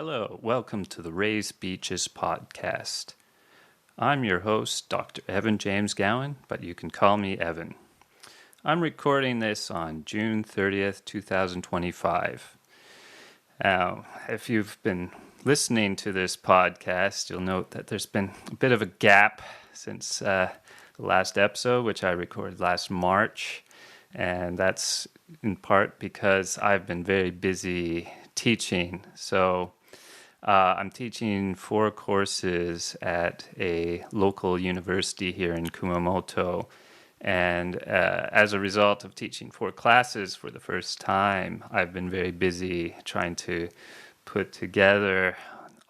Hello, welcome to the Raised Beaches podcast. I'm your host, Dr. Evan James Gowan, but you can call me Evan. I'm recording this on June 30th, 2025. Now, if you've been listening to this podcast, you'll note that there's been a bit of a gap since the last episode, which I recorded last March, and that's in part because I've been very busy teaching. So I'm teaching 4 courses at a local university here in Kumamoto, and as a result of teaching 4 classes for the first time, I've been very busy trying to put together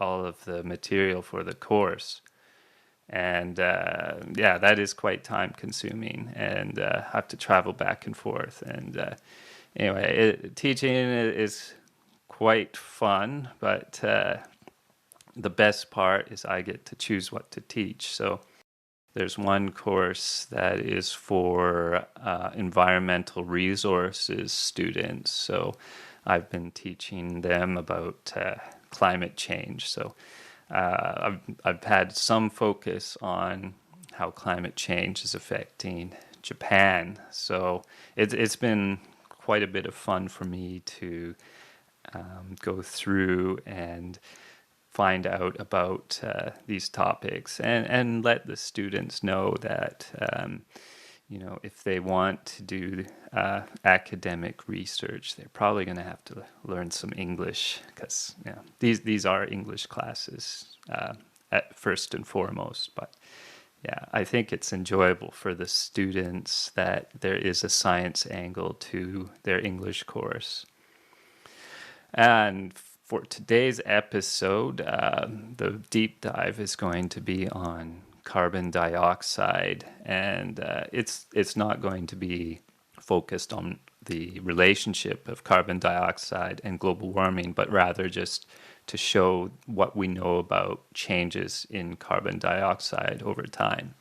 all of the material for the course. And that is quite time consuming, and I have to travel back and forth. And teaching is quite fun, but the best part is I get to choose what to teach. So there's one course that is for environmental resources students. So I've been teaching them about climate change. So I've had some focus on how climate change is affecting Japan. So it's been quite a bit of fun for me to go through and find out about these topics and let the students know that if they want to do academic research, they're probably going to have to learn some English, because these are English classes at first and foremost. But I think it's enjoyable for the students that there is a science angle to their English course. And for today's episode, the deep dive is going to be on carbon dioxide, and it's not going to be focused on the relationship of carbon dioxide and global warming, but rather just to show what we know about changes in carbon dioxide over time.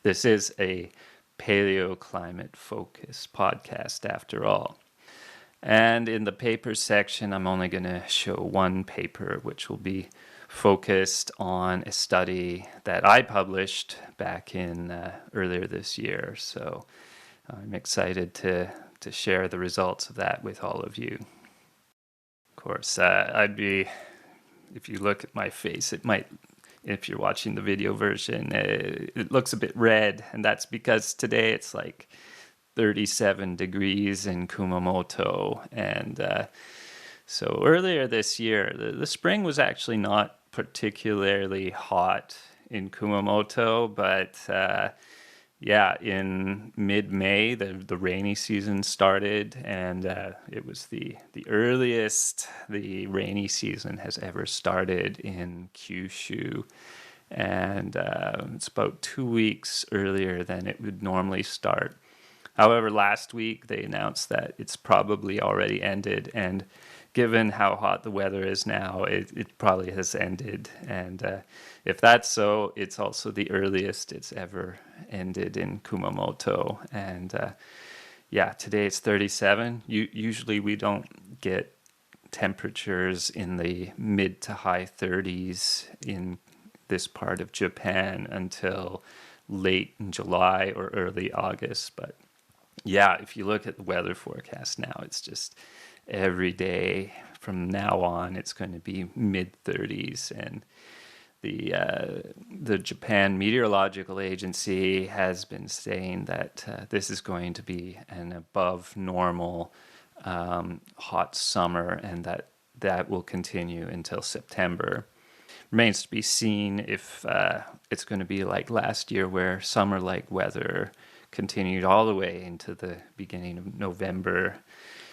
This is a paleoclimate focused podcast after all. And in the paper section, I'm only going to show one paper, which will be focused on a study that I published back in earlier this year. So I'm excited to share the results of that with all of you. Of course, if you look at my face, it might, if you're watching the video version, it looks a bit red. And that's because today it's like 37 degrees in Kumamoto. And so earlier this year, the spring was actually not particularly hot in Kumamoto, but in mid-May, the rainy season started, and it was the earliest the rainy season has ever started in Kyushu. And it's about 2 weeks earlier than it would normally start. However, last week they announced that it's probably already ended, and given how hot the weather is now, it probably has ended. And if that's so, it's also the earliest it's ever ended in Kumamoto. And today it's 37. Usually we don't get temperatures in the mid to high 30s in this part of Japan until late in July or early August. But if you look at the weather forecast now, it's just every day from now on, it's going to be mid-30s. And the Japan Meteorological Agency has been saying that this is going to be an above normal hot summer, and that will continue until September. Remains to be seen if it's going to be like last year, where summer-like weather continued all the way into the beginning of November.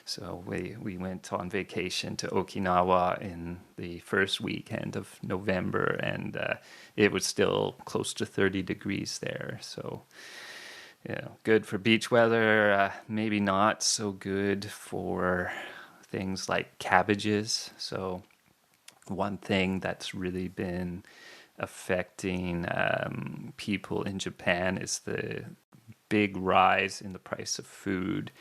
So we went on vacation to Okinawa in the first weekend of November, and it was still close to 30 degrees there. So good for beach weather, maybe not so good for things like cabbages. So one thing that's really been affecting people in Japan is the big rise in the price of food.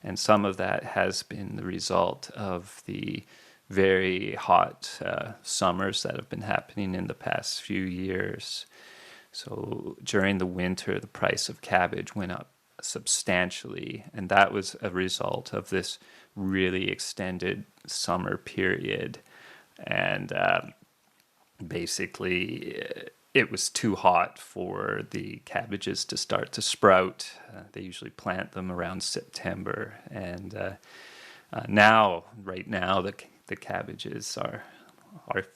And some of that has been the result of the very hot summers that have been happening in the past few years. So during the winter, the price of cabbage went up substantially, and that was a result of this really extended summer period. And basically, it was too hot for the cabbages to start to sprout. They usually plant them around September, and right now, the cabbages are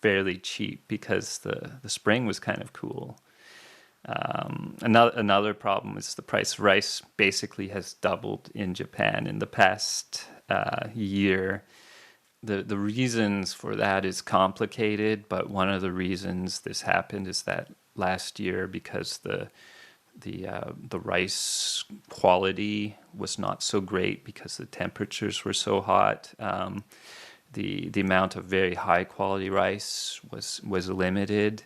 fairly cheap because the spring was kind of cool. Another problem is the price of rice basically has doubled in Japan in the past year. The reasons for that is complicated, but one of the reasons this happened is that last year, because the rice quality was not so great because the temperatures were so hot. The amount of very high quality rice was limited,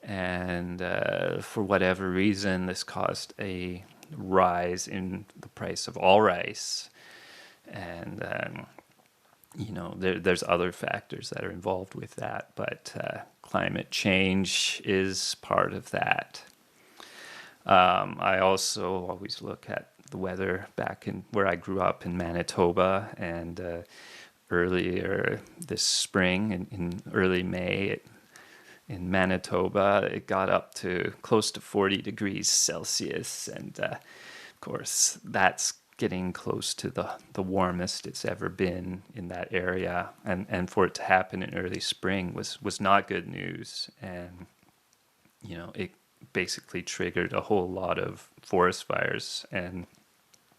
and for whatever reason, this caused a rise in the price of all rice. And there's other factors that are involved with that, but climate change is part of that. I also always look at the weather back in where I grew up in Manitoba, and earlier this spring, in early May, in Manitoba, it got up to close to 40 degrees Celsius, and of course that's getting close to the warmest it's ever been in that area, and for it to happen in early spring was not good news. And it basically triggered a whole lot of forest fires, and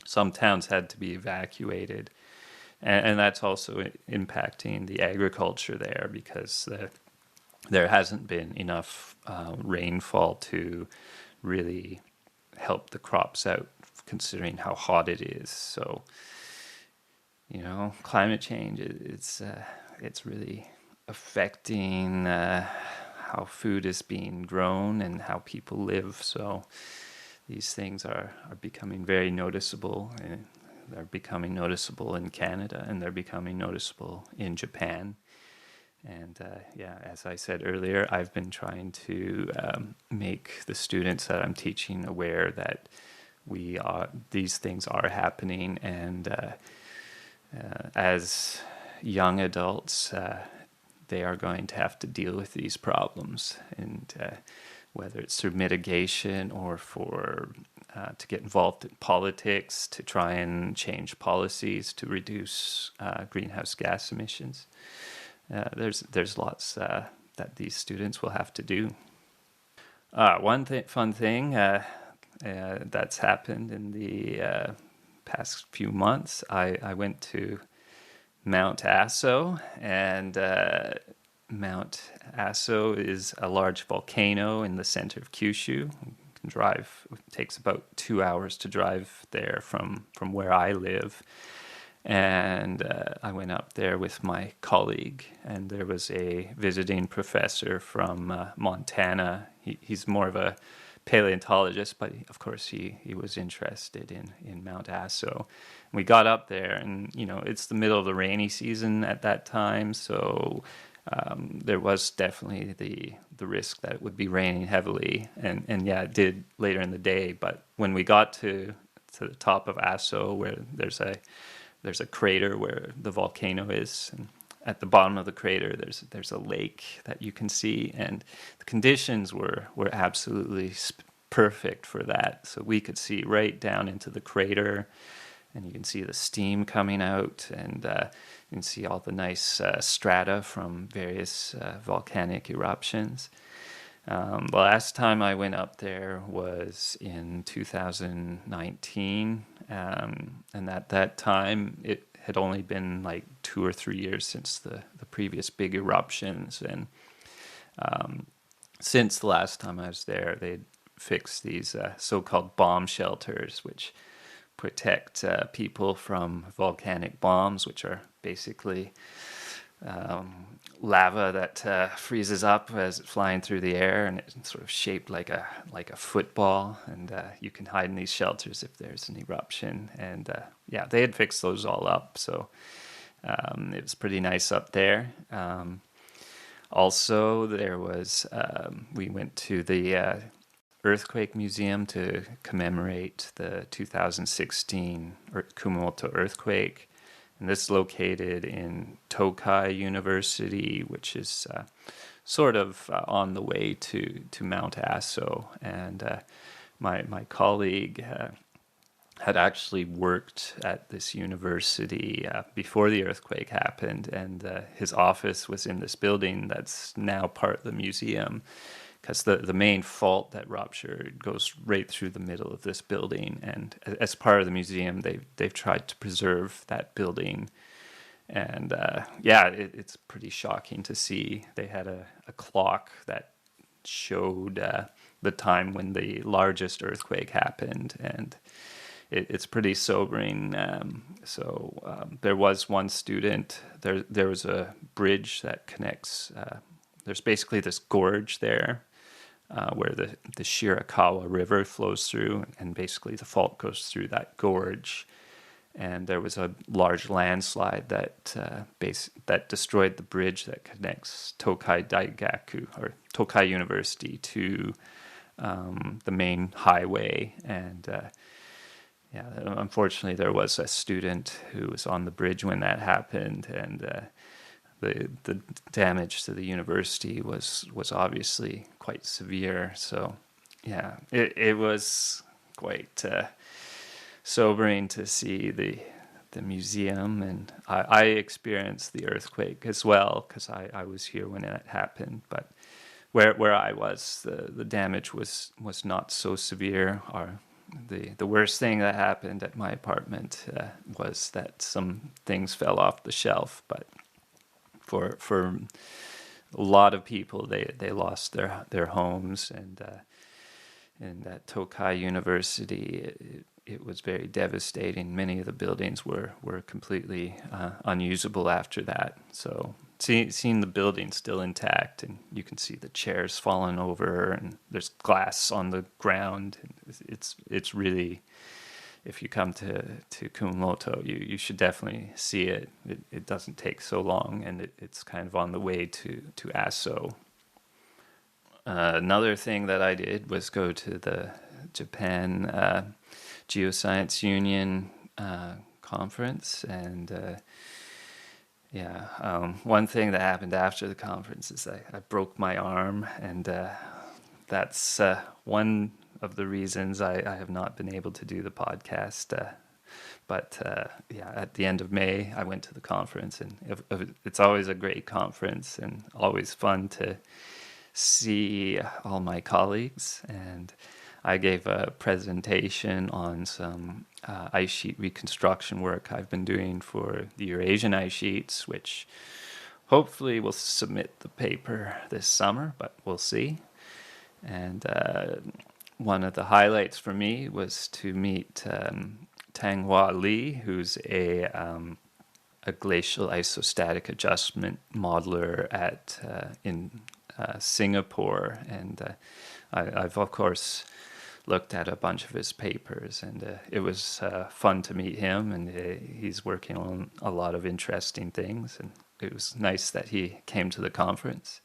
some towns had to be evacuated, and that's also impacting the agriculture there, because there hasn't been enough rainfall to really help the crops out, considering how hot it is. So, climate change, it's really affecting how food is being grown and how people live. So these things are becoming very noticeable, and they're becoming noticeable in Canada, and they're becoming noticeable in Japan. And as I said earlier, I've been trying to make the students that I'm teaching aware that these things are happening, and as young adults, they are going to have to deal with these problems, and whether it's through mitigation or to get involved in politics to try and change policies to reduce greenhouse gas emissions. There's lots that these students will have to do. One fun thing that's happened in the past few months, I went to Mount Aso, and Mount Aso is a large volcano in the center of Kyushu. It takes about 2 hours to drive there from where I live. And I went up there with my colleague, and there was a visiting professor from Montana. He's more of a paleontologist, but of course he was interested in Mount Aso. We got up there, and it's the middle of the rainy season at that time, so there was definitely the risk that it would be raining heavily, and yeah, it did later in the day. But when we got to the top of Aso, where there's a crater where the volcano is, and at the bottom of the crater there's a lake that you can see, and the conditions were absolutely perfect for that. So we could see right down into the crater, and you can see the steam coming out, and you can see all the nice strata from various volcanic eruptions. The last time I went up there was in 2019, and at that time it had only been like 2 or 3 years since the previous big eruptions, and since the last time I was there, they'd fixed these so-called bomb shelters, which protect people from volcanic bombs, which are basically lava that freezes up as it's flying through the air, and it's sort of shaped like a football, and you can hide in these shelters if there's an eruption. And they had fixed those all up, so It was pretty nice up there. Also, there was we went to the Earthquake Museum to commemorate the 2016 Kumamoto earthquake. And this is located in Tokai University, which is sort of on the way to Mount Aso. And my colleague had actually worked at this university before the earthquake happened, and his office was in this building that's now part of the museum, because the main fault that ruptured goes right through the middle of this building, and as part of the museum, they've tried to preserve that building. And it's pretty shocking to see. They had a clock that showed the time when the largest earthquake happened, and it's pretty sobering. There was one student. There was a bridge that connects. There's basically this gorge there where the Shirakawa River flows through, and basically the fault goes through that gorge. And there was a large landslide that destroyed the bridge that connects Tokai Daigaku, or Tokai University, to the main highway. And unfortunately, there was a student who was on the bridge when that happened, and the damage to the university was obviously quite severe. So, yeah, it was quite sobering to see the museum, and I experienced the earthquake as well because I was here when it happened. But where I was, the damage was not so severe. The worst thing that happened at my apartment was that some things fell off the shelf. But for a lot of people, they lost their homes, and at Tokai University, it was very devastating. Many of the buildings were completely unusable after that. So seeing the building still intact, and you can see the chairs falling over, and there's glass on the ground. It's really, if you come to Kumamoto, you should definitely see it. It doesn't take so long, and it's kind of on the way to Aso. Another thing that I did was go to the Japan Geoscience Union conference, and one thing that happened after the conference is I broke my arm, and that's one of the reasons I have not been able to do the podcast. But at the end of May, I went to the conference, and it's always a great conference and always fun to see all my colleagues. And I gave a presentation on some ice sheet reconstruction work I've been doing for the Eurasian ice sheets, which hopefully will submit the paper this summer, but we'll see. And one of the highlights for me was to meet Tanghua Li, who's a glacial isostatic adjustment modeler in Singapore. And I've, of course, looked at a bunch of his papers, and it was fun to meet him, and he's working on a lot of interesting things, and it was nice that he came to the conference.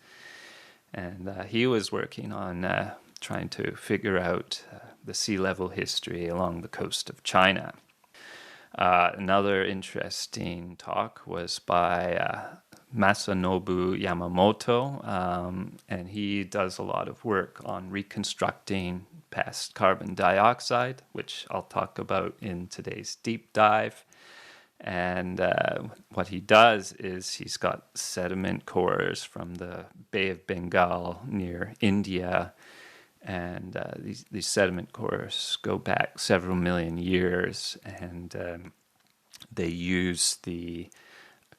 And he was working on trying to figure out the sea level history along the coast of China. Another interesting talk was by Masanobu Yamamoto, and he does a lot of work on reconstructing past carbon dioxide, which I'll talk about in today's deep dive. And what he does is he's got sediment cores from the Bay of Bengal near India, and these sediment cores go back several million years, and they use the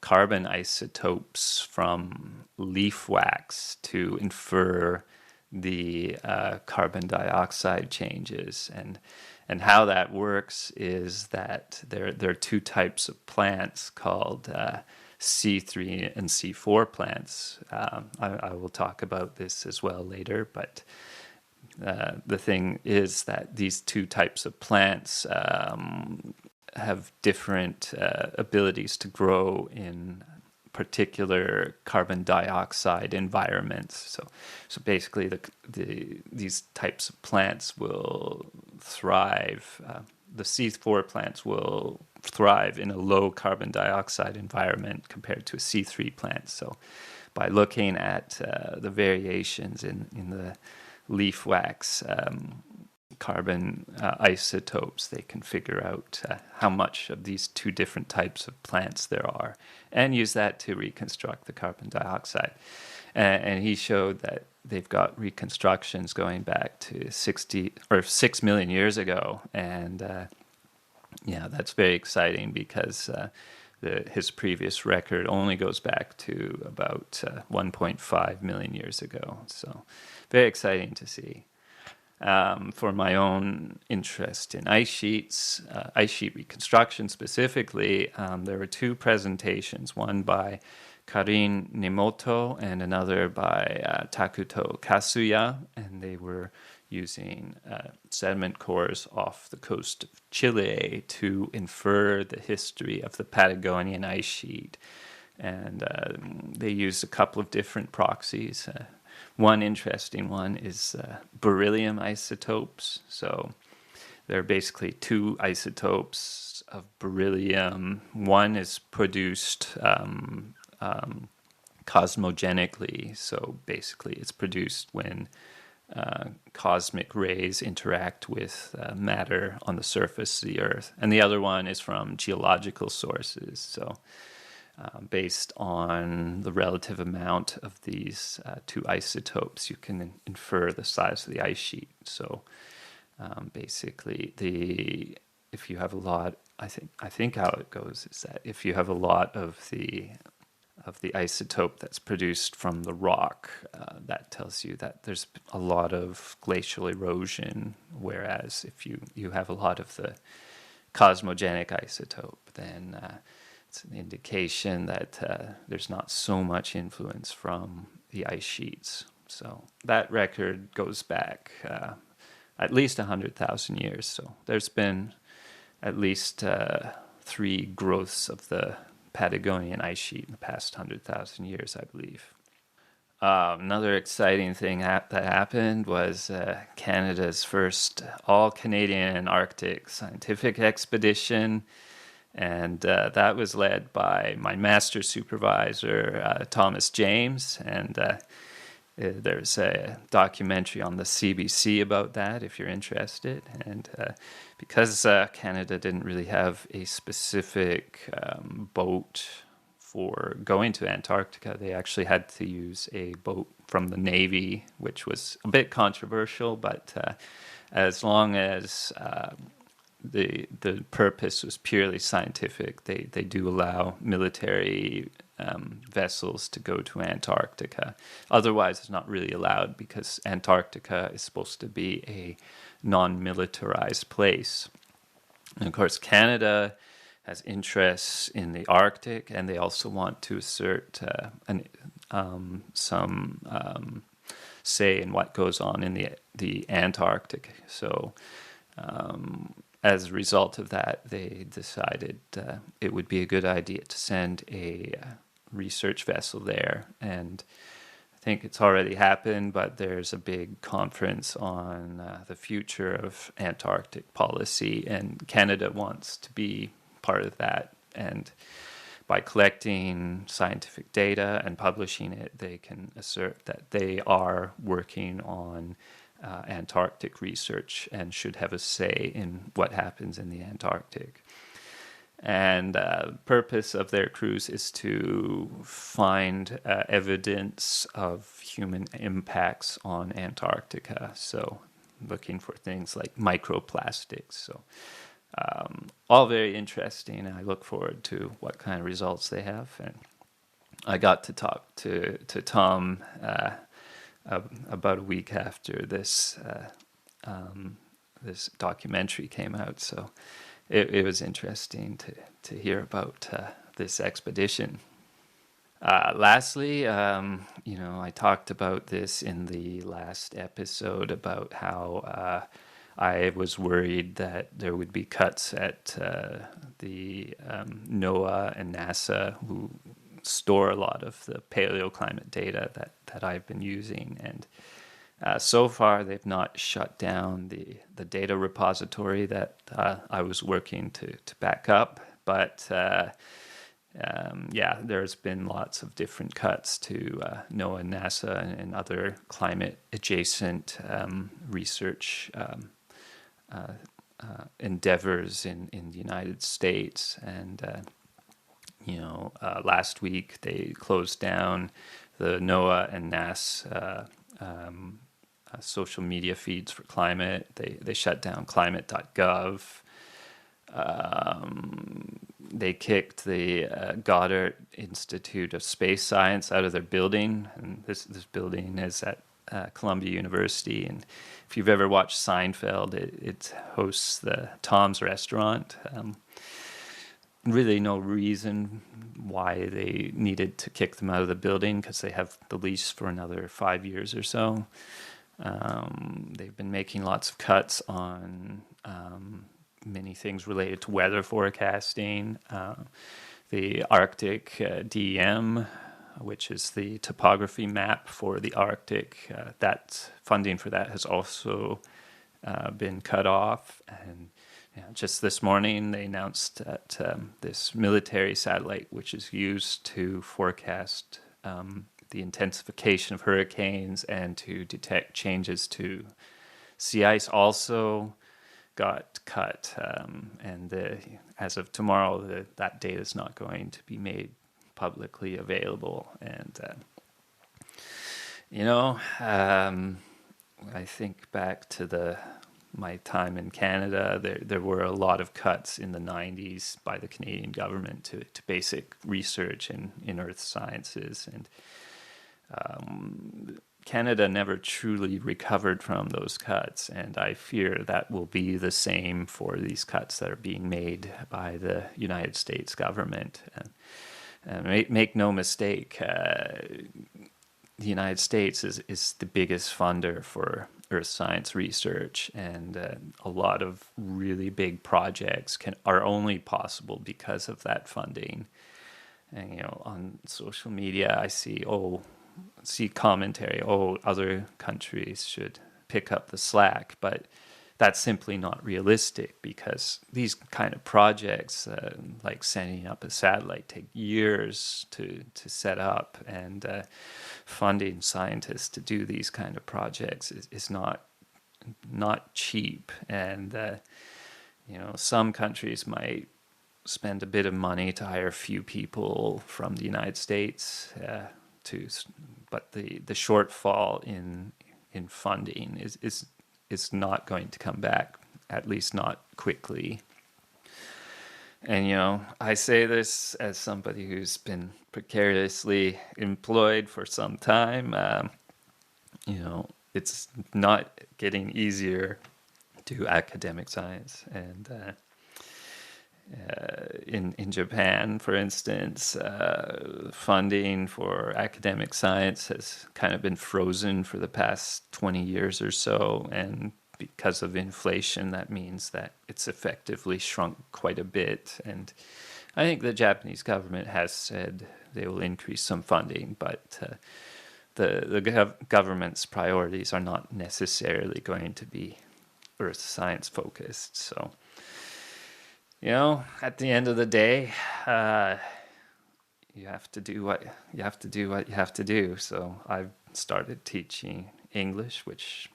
carbon isotopes from leaf wax to infer the carbon dioxide changes. And how that works is that there are two types of plants called C3 and C4 plants. I will talk about this as well later, but the thing is that these two types of plants have different abilities to grow in particular carbon dioxide environments. So basically, these types of plants will thrive. The C4 plants will thrive in a low carbon dioxide environment compared to a C3 plant. So by looking at the variations in the leaf wax carbon isotopes, they can figure out how much of these two different types of plants there are and use that to reconstruct the carbon dioxide. And he showed that they've got reconstructions going back to 6 million years ago. And that's very exciting because his previous record only goes back to about 1.5 million years ago. So very exciting to see. For my own interest in ice sheets, ice sheet reconstruction specifically, there were two presentations, one by Karin Nemoto and another by Takuto Kasuya, and they were using sediment cores off the coast of Chile to infer the history of the Patagonian ice sheet. And they used a couple of different proxies. One interesting one is beryllium isotopes. So there are basically two isotopes of beryllium. One is produced cosmogenically. So basically it's produced when cosmic rays interact with matter on the surface of the Earth. And the other one is from geological sources. So based on the relative amount of these two isotopes, you can infer the size of the ice sheet. So basically, if you have a lot, I think how it goes is that if you have a lot of the isotope that's produced from the rock, that tells you that there's a lot of glacial erosion. Whereas if you have a lot of the cosmogenic isotope, then it's an indication that there's not so much influence from the ice sheets. So that record goes back at least 100,000 years. So there's been at least 3 growths of the Patagonian ice sheet in the past 100,000 years, I believe. Another exciting thing that happened was Canada's first all-Canadian Arctic scientific expedition. And that was led by my master supervisor, Thomas James. And there's a documentary on the CBC about that, if you're interested. And because Canada didn't really have a specific boat for going to Antarctica, they actually had to use a boat from the Navy, which was a bit controversial. But as long as the purpose was purely scientific, they do allow military vessels to go to Antarctica. Otherwise, it's not really allowed because Antarctica is supposed to be a non-militarized place. And of course, Canada has interests in the Arctic, and they also want to assert some say in what goes on in the Antarctic. So as a result of that, they decided it would be a good idea to send a research vessel there. And I think it's already happened, but there's a big conference on the future of Antarctic policy, and Canada wants to be part of that. And by collecting scientific data and publishing it, they can assert that they are working on Antarctic research and should have a say in what happens in the Antarctic. And the purpose of their cruise is to find evidence of human impacts on Antarctica. So looking for things like microplastics. So all very interesting. I look forward to what kind of results they have. And I got to talk to Tom about a week after this this documentary came out. So it was interesting to hear about this expedition. Lastly, I talked about this in the last episode about how I was worried that there would be cuts at the NOAA and NASA, who store a lot of the paleoclimate data that I've been using. And so far, they've not shut down the data repository that I was working to back up. But yeah, there's been lots of different cuts to NOAA and NASA and other climate adjacent research endeavors in the United States. And last week they closed down the NOAA and NASA social media feeds for climate. They shut down climate.gov. They kicked the Goddard Institute of Space Science out of their building, and this building is at Columbia University. And if you've ever watched Seinfeld, it hosts the Tom's Restaurant. Really no reason why they needed to kick them out of the building, because they have the lease for another 5 years or so. They've been making lots of cuts on many things related to weather forecasting. The Arctic DEM, which is the topography map for the Arctic, that funding for that has also been cut off. And just this morning, they announced that this military satellite, which is used to forecast the intensification of hurricanes and to detect changes to sea ice, also got cut. And as of tomorrow, that data is not going to be made publicly available. And, I think back to my time in Canada, there were a lot of cuts in the 90s by the Canadian government to basic research in earth sciences. And Canada never truly recovered from those cuts, and I fear that will be the same for these cuts that are being made by the United States government. And make no mistake, the United States is the biggest funder for earth science research, and a lot of really big projects are only possible because of that funding. And on social media, I see commentary, other countries should pick up the slack, but that's simply not realistic, because these kind of projects, like sending up a satellite, take years to set up, and funding scientists to do these kind of projects is not cheap. And some countries might spend a bit of money to hire a few people from the United States, but the shortfall in funding is not going to come back, at least not quickly. And I say this as somebody who's been precariously employed for some time. It's not getting easier to do academic science. And in Japan, for instance, funding for academic science has kind of been frozen for the past 20 years or so. And because of inflation, that means that it's effectively shrunk quite a bit. And I think the Japanese government has said they will increase some funding, but the government's priorities are not necessarily going to be earth science focused. So, at the end of the day, you have to do what you have to do. So I've started teaching English, which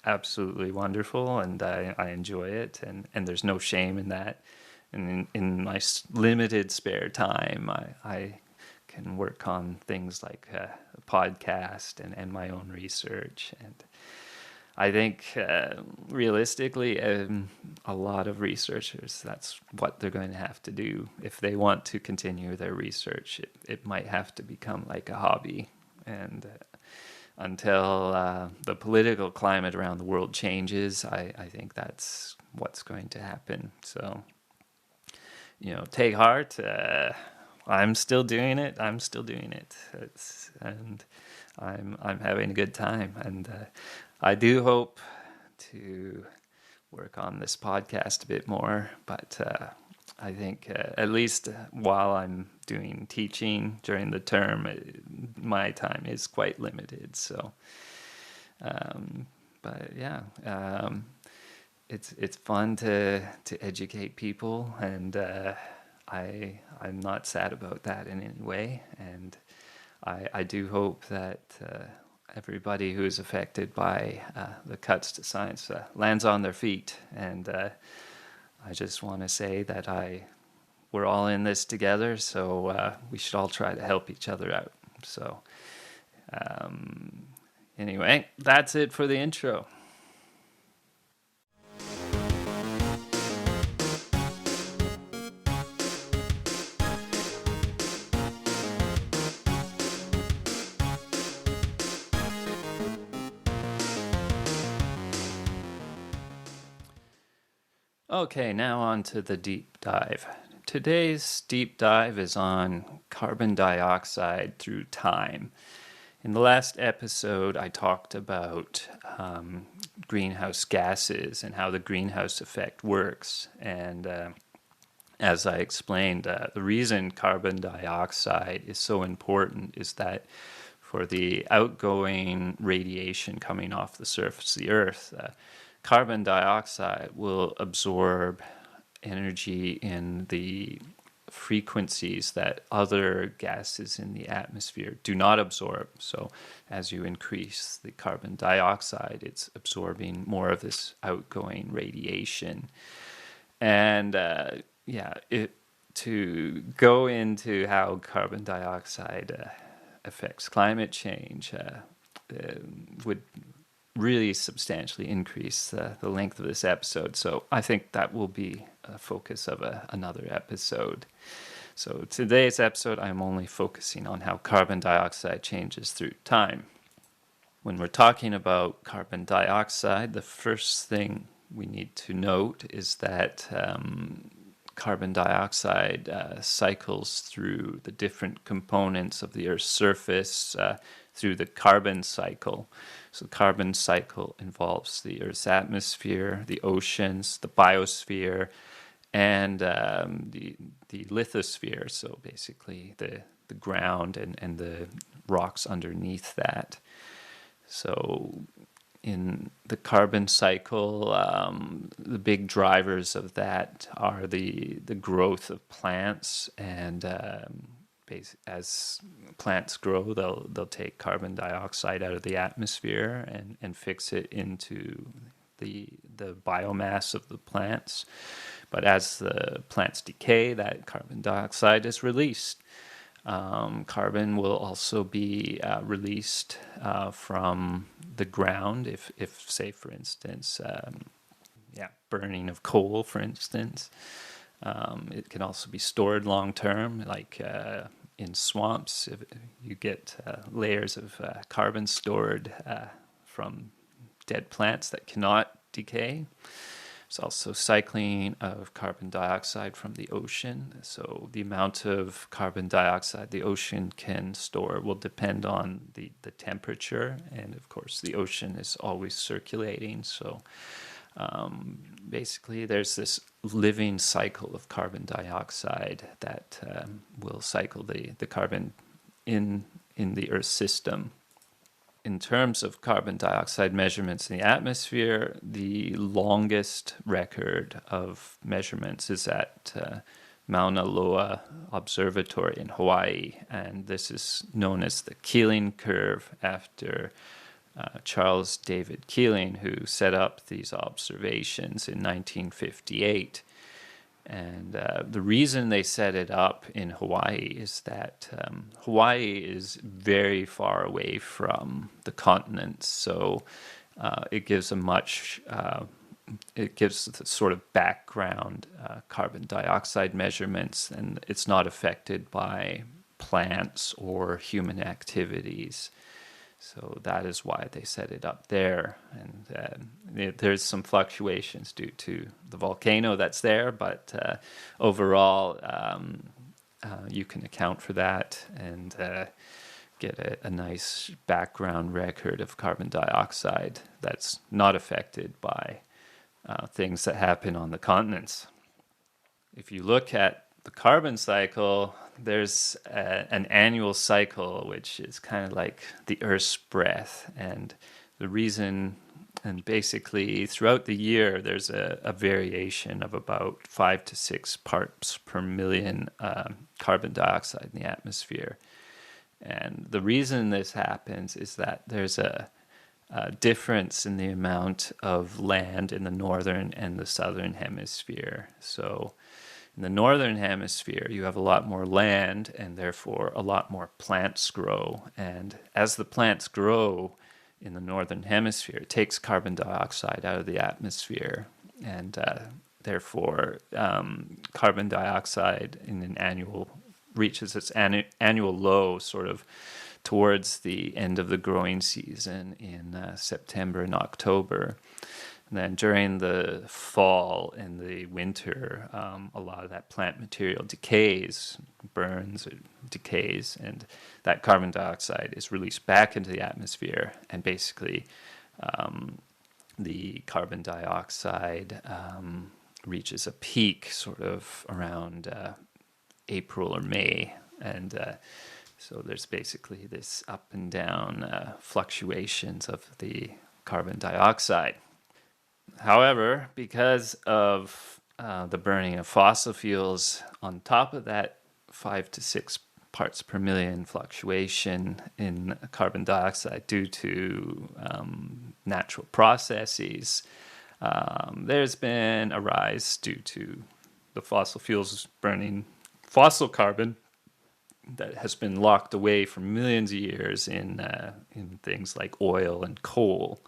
absolutely wonderful, and I enjoy it, and there's no shame in that. And in my limited spare time, I can work on things like a podcast and my own research. And I think realistically, a lot of researchers, that's what they're going to have to do. If they want to continue their research, it might have to become like a hobby. And until the political climate around the world changes, I think that's what's going to happen. So, take heart. I'm still doing it. And I'm having a good time. And I do hope to work on this podcast a bit more. But I think at least while I'm doing teaching during the term, my time is quite limited. So, but yeah, it's fun to educate people, and I'm not sad about that in any way. And I do hope that everybody who is affected by the cuts to science lands on their feet. And I just want to say that we're all in this together, so we should all try to help each other out. So anyway, that's it for the intro. Okay, now on to the deep dive. Today's deep dive is on carbon dioxide through time. In the last episode, I talked about greenhouse gases and how the greenhouse effect works. And as I explained, the reason carbon dioxide is so important is that for the outgoing radiation coming off the surface of the Earth, carbon dioxide will absorb energy in the frequencies that other gases in the atmosphere do not absorb. So as you increase the carbon dioxide, it's absorbing more of this outgoing radiation. And to go into how carbon dioxide affects climate change would really substantially increase the length of this episode. So I think that will be a focus of another episode. So today's episode, I'm only focusing on how carbon dioxide changes through time. When we're talking about carbon dioxide, the first thing we need to note is that carbon dioxide cycles through the different components of the Earth's surface through the carbon cycle. So the carbon cycle involves the Earth's atmosphere, the oceans, the biosphere, and the lithosphere, so basically the ground and the rocks underneath that. So in the carbon cycle, the big drivers of that are the growth of plants, and as plants grow, they'll take carbon dioxide out of the atmosphere and fix it into the biomass of the plants. But as the plants decay, that carbon dioxide is released. Carbon will also be released from the ground if say, for instance, burning of coal, for instance. It can also be stored long term, like in swamps. If you get layers of carbon stored from dead plants that cannot decay. There's also cycling of carbon dioxide from the ocean. So the amount of carbon dioxide the ocean can store will depend on the temperature. And of course, the ocean is always circulating. So basically, there's this living cycle of carbon dioxide that will cycle the carbon in the Earth system. In terms of carbon dioxide measurements in the atmosphere, the longest record of measurements is at Mauna Loa Observatory in Hawaii, and this is known as the Keeling Curve after Charles David Keeling, who set up these observations in 1958. And the reason they set it up in Hawaii is that Hawaii is very far away from the continent, so it gives the sort of background carbon dioxide measurements, and it's not affected by plants or human activities. So that is why they set it up there. And there's some fluctuations due to the volcano that's there, but overall, you can account for that and get a nice background record of carbon dioxide that's not affected by things that happen on the continents. If you look at the carbon cycle, there's an annual cycle, which is kind of like the Earth's breath. And the reason, and basically throughout the year, there's a variation of about 5 to 6 parts per million carbon dioxide in the atmosphere. And the reason this happens is that there's a difference in the amount of land in the northern and the southern hemisphere. So in the northern hemisphere, you have a lot more land and therefore a lot more plants grow. And as the plants grow in the northern hemisphere, it takes carbon dioxide out of the atmosphere. And therefore, carbon dioxide in an annual reaches its annual low sort of towards the end of the growing season in September and October. And then during the fall and the winter, a lot of that plant material decays, burns, or decays, and that carbon dioxide is released back into the atmosphere. And basically, the carbon dioxide reaches a peak sort of around April or May. And so there's basically this up and down fluctuations of the carbon dioxide. However, because of the burning of fossil fuels, on top of that 5 to 6 parts per million fluctuation in carbon dioxide due to natural processes, there's been a rise due to the fossil fuels burning fossil carbon that has been locked away for millions of years in things like oil and coal.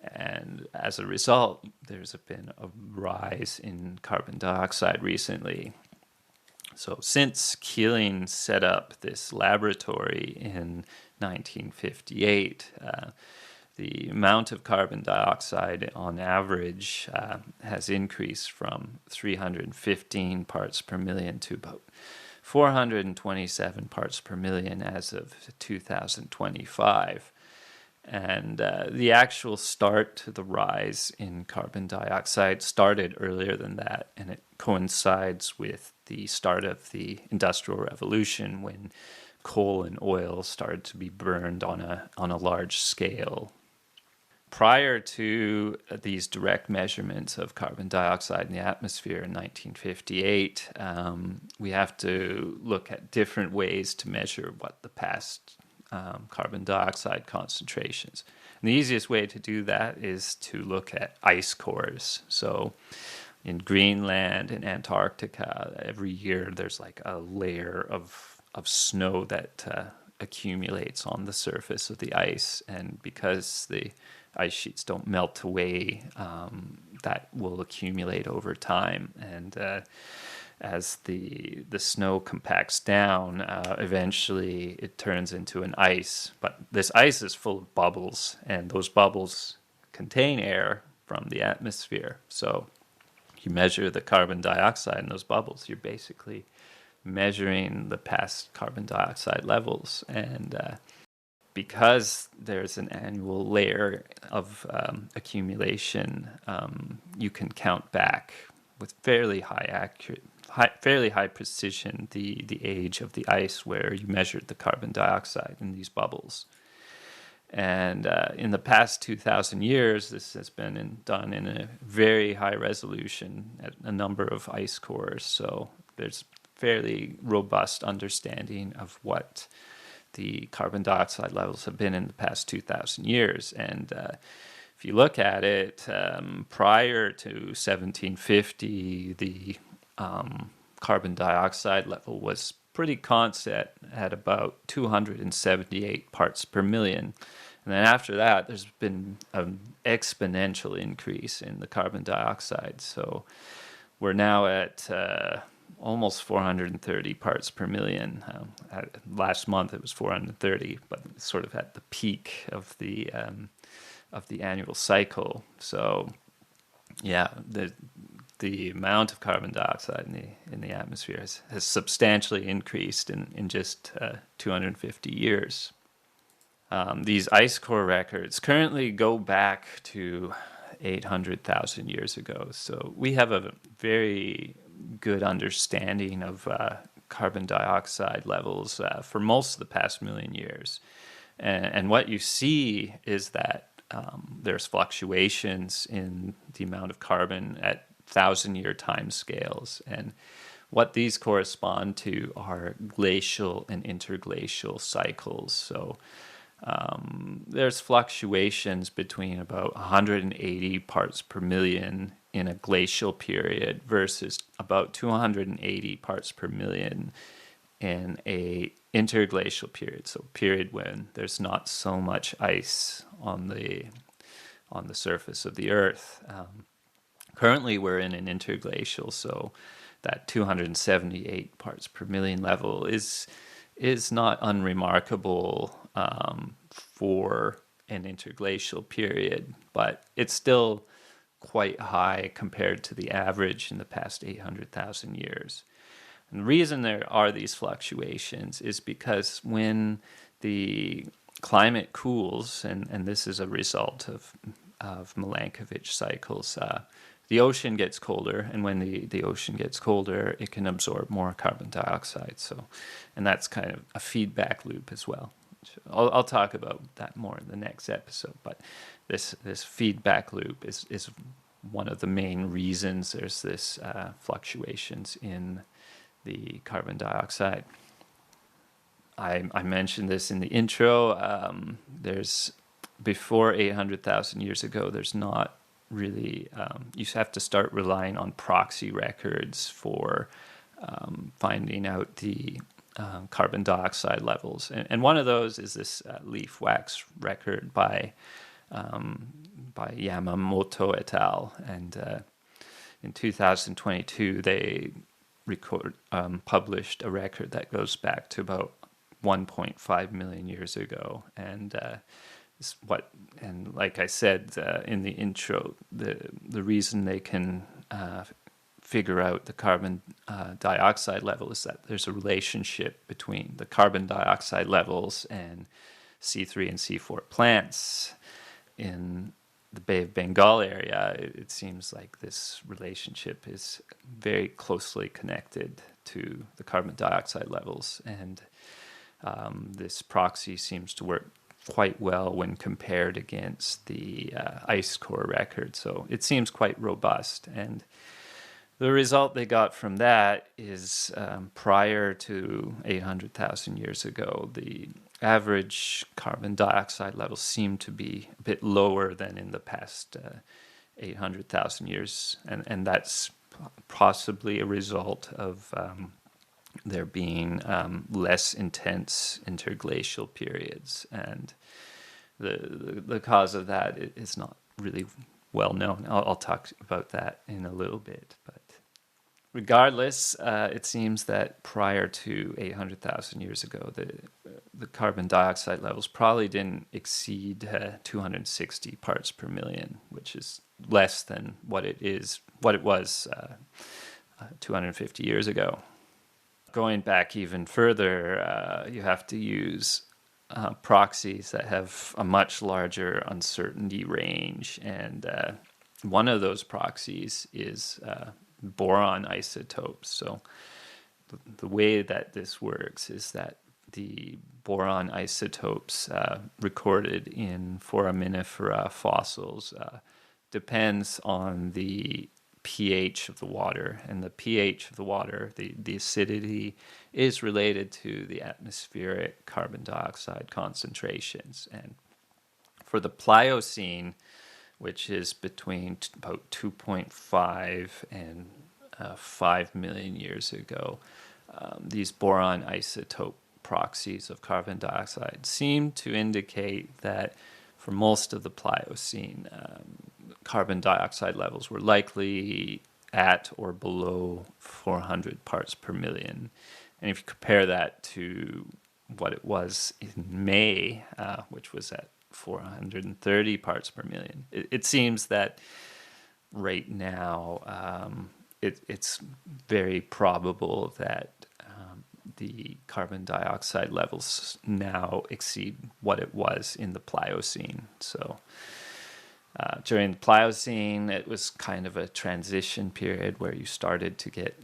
And as a result, there's been a rise in carbon dioxide recently. So since Keeling set up this laboratory in 1958, the amount of carbon dioxide on average has increased from 315 parts per million to about 427 parts per million as of 2025. And the actual start to the rise in carbon dioxide started earlier than that, and it coincides with the start of the Industrial Revolution when coal and oil started to be burned on a large scale. Prior to these direct measurements of carbon dioxide in the atmosphere in 1958, we have to look at different ways to measure what the past carbon dioxide concentrations. And the easiest way to do that is to look at ice cores. So in Greenland and Antarctica, every year there's like a layer of snow that accumulates on the surface of the ice. And because the ice sheets don't melt away, that will accumulate over time. And as the snow compacts down, eventually it turns into an ice. But this ice is full of bubbles, and those bubbles contain air from the atmosphere. So you measure the carbon dioxide in those bubbles, you're basically measuring the past carbon dioxide levels. And because there's an annual layer of accumulation, you can count back with fairly high precision the age of the ice where you measured the carbon dioxide in these bubbles. And in the past 2,000 years, this has been done in a very high resolution at a number of ice cores. So there's fairly robust understanding of what the carbon dioxide levels have been in the past 2,000 years. And if you look at it, prior to 1750, the carbon dioxide level was pretty constant at about 278 parts per million. And then after that, there's been an exponential increase in the carbon dioxide. So we're now at almost 430 parts per million. Last month it was 430, but it's sort of at the peak of the annual cycle. So yeah, the amount of carbon dioxide in the atmosphere has substantially increased in just 250 years. These ice core records currently go back to 800,000 years ago. So we have a very good understanding of carbon dioxide levels for most of the past million years. And what you see is that there's fluctuations in the amount of carbon at 1,000-year time scales. And what these correspond to are glacial and interglacial cycles. So there's fluctuations between about 180 parts per million in a glacial period versus about 280 parts per million in a interglacial period, so a period when there's not so much ice on the surface of the Earth. Currently, we're in an interglacial, so that 278 parts per million level is not unremarkable for an interglacial period, but it's still quite high compared to the average in the past 800,000 years. And the reason there are these fluctuations is because when the climate cools, and this is a result of Milankovitch cycles, the ocean gets colder, and when the ocean gets colder, it can absorb more carbon dioxide. And that's kind of a feedback loop as well. I'll talk about that more in the next episode, but this feedback loop is one of the main reasons there's this fluctuations in the carbon dioxide. I mentioned this in the intro. There's before 800,000 years ago, there's not really, you have to start relying on proxy records for finding out the carbon dioxide levels. And one of those is this leaf wax record by Yamamoto et al. And in 2022, they published a record that goes back to about 1.5 million years ago. And like I said in the intro, the reason they can figure out the carbon dioxide level is that there's a relationship between the carbon dioxide levels and C3 and C4 plants. In the Bay of Bengal area, it seems like this relationship is very closely connected to the carbon dioxide levels, and this proxy seems to work quite well when compared against the ice core record. So it seems quite robust, and the result they got from that is prior to 800,000 years ago, the average carbon dioxide levels seem to be a bit lower than in the past 800,000 years. And that's possibly a result of there being less intense interglacial periods. And the cause of that is not really well known. I'll talk about that in a little bit. But regardless, it seems that prior to 800,000 years ago, the carbon dioxide levels probably didn't exceed 260 parts per million, which is less than what it was 250 years ago. Going back even further, you have to use proxies that have a much larger uncertainty range, and one of those proxies is boron isotopes. So the way that this works is that the boron isotopes recorded in foraminifera fossils depends on the pH of the water, and the pH of the water, the acidity, is related to the atmospheric carbon dioxide concentrations. And for the Pliocene, which is between about 2.5 and 5 million years ago, these boron isotope proxies of carbon dioxide seem to indicate that for most of the Pliocene, carbon dioxide levels were likely at or below 400 parts per million. And if you compare that to what it was in May, which was at 430 parts per million, it seems that right now it's very probable that the carbon dioxide levels now exceed what it was in the Pliocene. So During the Pliocene, it was kind of a transition period where you started to get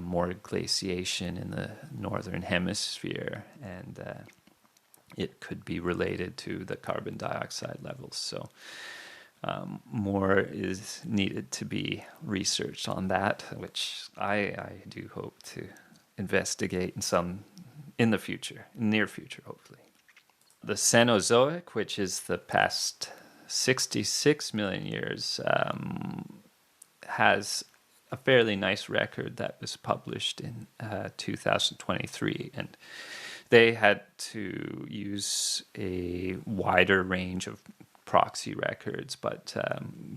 more glaciation in the northern hemisphere, and it could be related to the carbon dioxide levels. So more is needed to be researched on that, which I do hope to investigate in the future, near future, hopefully. The Cenozoic, which is the past 66 million years, has a fairly nice record that was published in 2023, and they had to use a wider range of proxy records, but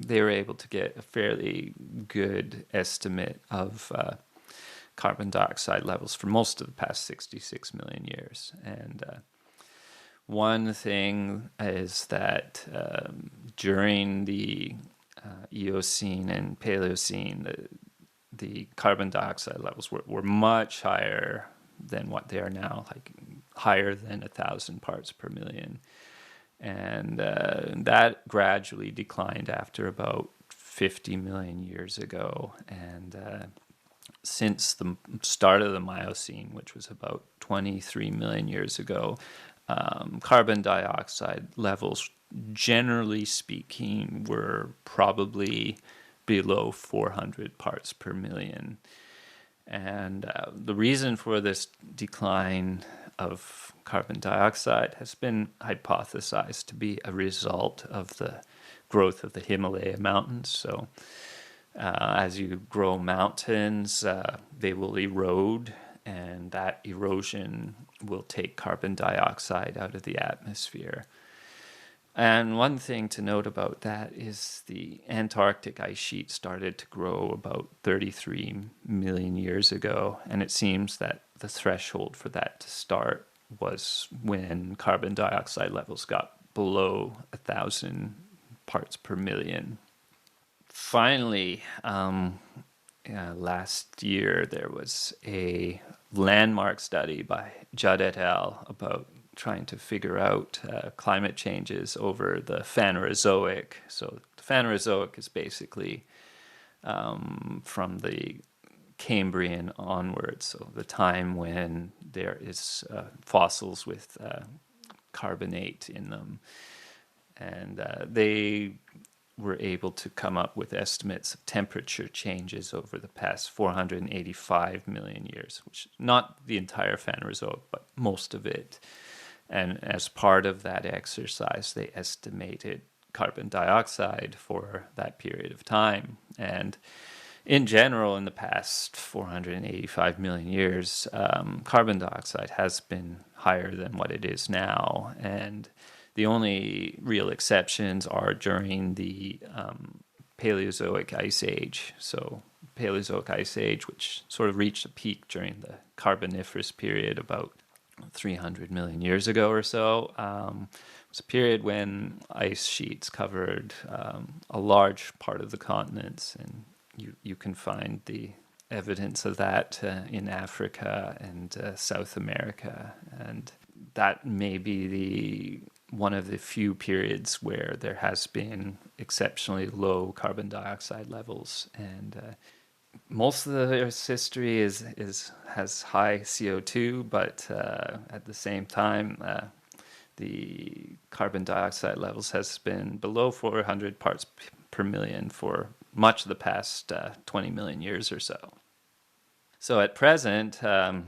they were able to get a fairly good estimate of carbon dioxide levels for most of the past 66 million years. And one thing is that during the Eocene and Paleocene, the carbon dioxide levels were much higher than what they are now, like higher than 1,000 parts per million. And that gradually declined after about 50 million years ago. And since the start of the Miocene, which was about 23 million years ago, carbon dioxide levels, generally speaking, were probably below 400 parts per million. And the reason for this decline of carbon dioxide has been hypothesized to be a result of the growth of the Himalaya mountains. So as you grow mountains, they will erode, and that erosion will take carbon dioxide out of the atmosphere. And one thing to note about that is the Antarctic ice sheet started to grow about 33 million years ago, and it seems that the threshold for that to start was when carbon dioxide levels got below 1,000 parts per million. Finally, last year there was a landmark study by Judd et al. About trying to figure out climate changes over the Phanerozoic. So the Phanerozoic is basically from the Cambrian onwards, so the time when there is fossils with carbonate in them. And they were able to come up with estimates of temperature changes over the past 485 million years, which is not the entire Phanerozoic, but most of it. And as part of that exercise, they estimated carbon dioxide for that period of time. And in general, in the past 485 million years, carbon dioxide has been higher than what it is now. And the only real exceptions are during the Paleozoic Ice Age. So Paleozoic Ice Age, which sort of reached a peak during the Carboniferous period about 300 million years ago or so. It was a period when ice sheets covered a large part of the continents, and you can find the evidence of that in Africa and South America. And that may be one of the few periods where there has been exceptionally low carbon dioxide levels. And most of the Earth's history has high CO2, but at the same time, the carbon dioxide levels has been below 400 parts per million for much of the past 20 million years or so. So at present,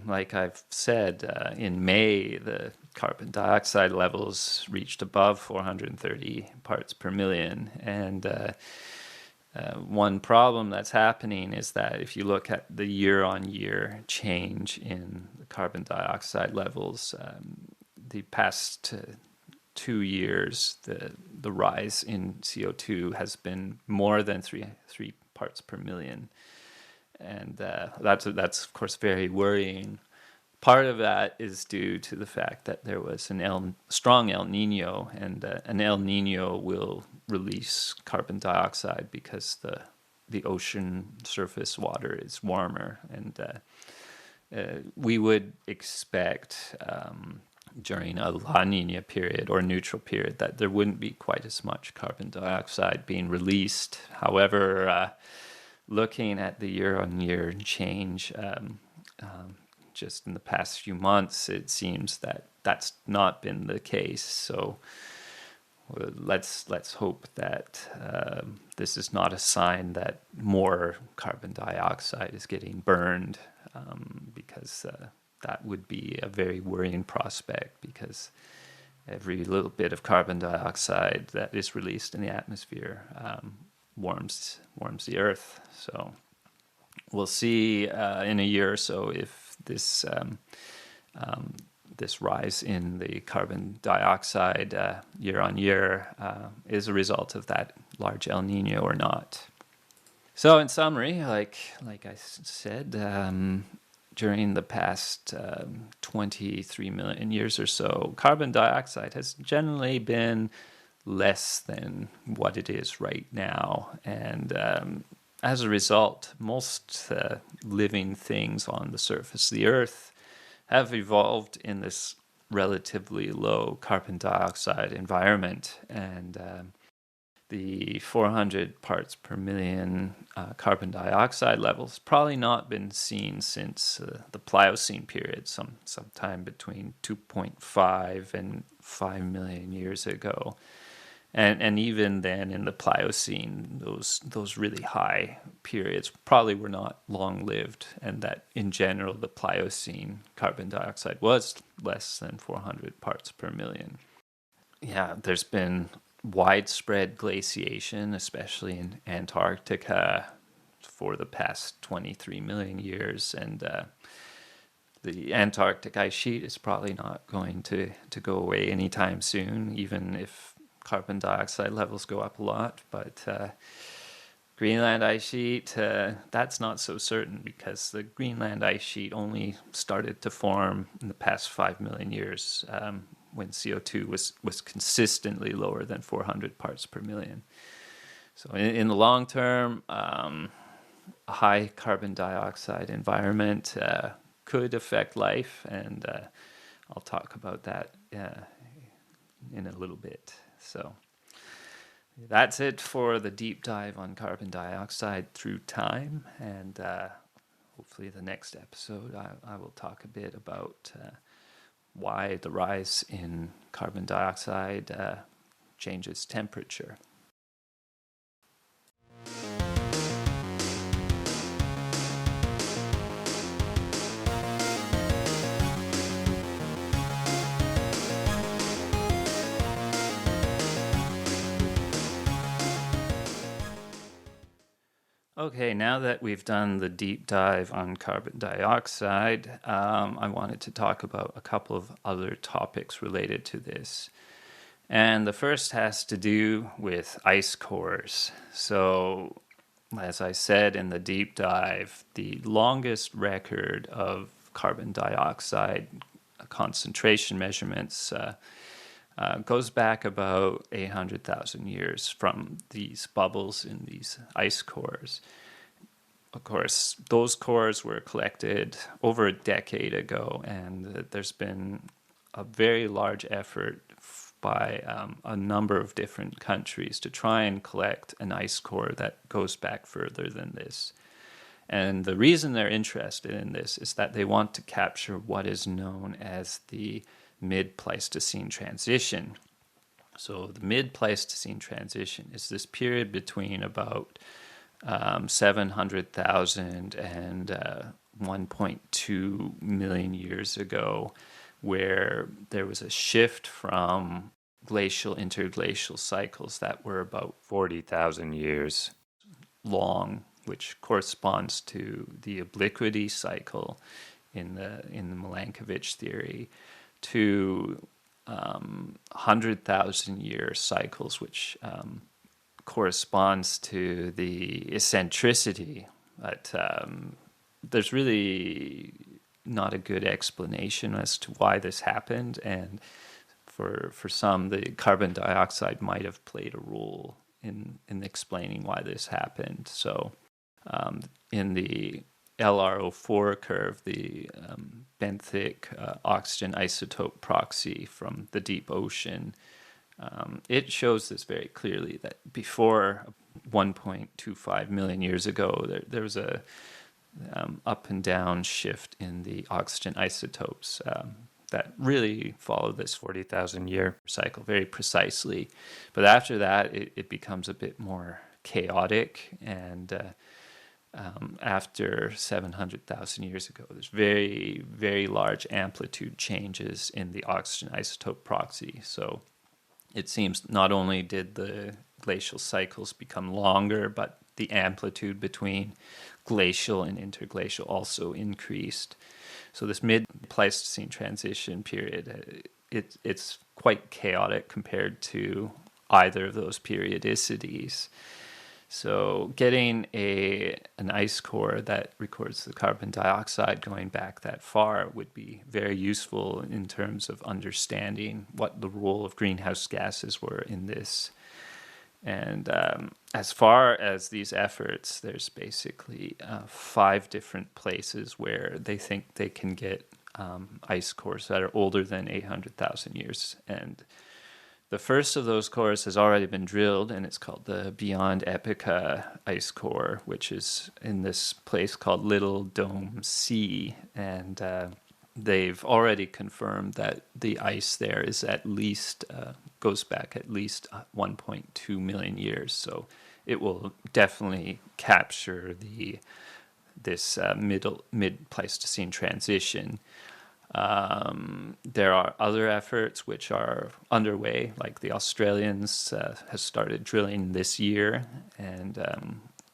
like I've said, in May, the carbon dioxide levels reached above 430 parts per million. And one problem that's happening is that if you look at the year-on-year change in the carbon dioxide levels, the past 2 years, the rise in CO2 has been more than three parts per million. And that's of course very worrying. Part of that is due to the fact that there was a strong El Nino, and an El Nino will release carbon dioxide because the ocean surface water is warmer, and we would expect during a La Nina period or neutral period, that there wouldn't be quite as much carbon dioxide being released. However, looking at the year-on-year change, just in the past few months, it seems that that's not been the case. So let's hope that this is not a sign that more carbon dioxide is getting burned, because that would be a very worrying prospect, because every little bit of carbon dioxide that is released in the atmosphere warms the earth. So we'll see in a year or so if this this rise in the carbon dioxide year on year is a result of that large El Nino or not. So in summary, like I said, during the past 23 million years or so, carbon dioxide has generally been less than what it is right now. And as a result, most living things on the surface of the Earth have evolved in this relatively low carbon dioxide environment. And the 400 parts per million carbon dioxide levels probably not been seen since the Pliocene period, sometime between 2.5 and 5 million years ago. And even then, in the Pliocene, those really high periods probably were not long-lived, and that in general, the Pliocene carbon dioxide was less than 400 parts per million. Yeah, there's been widespread glaciation, especially in Antarctica, for the past 23 million years, and the Antarctic ice sheet is probably not going to go away anytime soon, even if carbon dioxide levels go up a lot. But Greenland ice sheet, that's not so certain, because the Greenland ice sheet only started to form in the past 5 million years, when CO2 was consistently lower than 400 parts per million. So in the long term, a high carbon dioxide environment could affect life, and I'll talk about that in a little bit. So that's it for the deep dive on carbon dioxide through time, and hopefully the next episode I will talk a bit about why the rise in carbon dioxide changes temperature. Okay, now that we've done the deep dive on carbon dioxide, I wanted to talk about a couple of other topics related to this. And the first has to do with ice cores. So, as I said in the deep dive, the longest record of carbon dioxide concentration measurements goes back about 800,000 years from these bubbles in these ice cores. Of course, those cores were collected over a decade ago, and there's been a very large effort by a number of different countries to try and collect an ice core that goes back further than this. And the reason they're interested in this is that they want to capture what is known as the mid-Pleistocene transition. So the mid-Pleistocene transition is this period between about 700,000 and 1.2 million years ago, where there was a shift from glacial interglacial cycles that were about 40,000 years long, which corresponds to the obliquity cycle in the Milankovitch theory, to 100,000 year cycles, which corresponds to the eccentricity. But there's really not a good explanation as to why this happened, and for some, the carbon dioxide might have played a role in explaining why this happened. So in the LRO4 curve, the benthic oxygen isotope proxy from the deep ocean, it shows this very clearly, that before 1.25 million years ago, there was a up and down shift in the oxygen isotopes that really followed this 40,000 year cycle very precisely. But after that, it becomes a bit more chaotic, and after 700,000 years ago, there's very, very large amplitude changes in the oxygen isotope proxy. So it seems not only did the glacial cycles become longer, but the amplitude between glacial and interglacial also increased. So this mid-Pleistocene transition period, it's quite chaotic compared to either of those periodicities. So getting an ice core that records the carbon dioxide going back that far would be very useful in terms of understanding what the role of greenhouse gases were in this. And as far as these efforts, there's basically 5 different places where they think they can get ice cores that are older than 800,000 years. And the first of those cores has already been drilled, and it's called the Beyond Epica ice core, which is in this place called Little Dome C. And they've already confirmed that the ice there is at least, goes back at least 1.2 million years. So it will definitely capture this mid-Pleistocene transition. There are other efforts which are underway, like the Australians has started drilling this year, and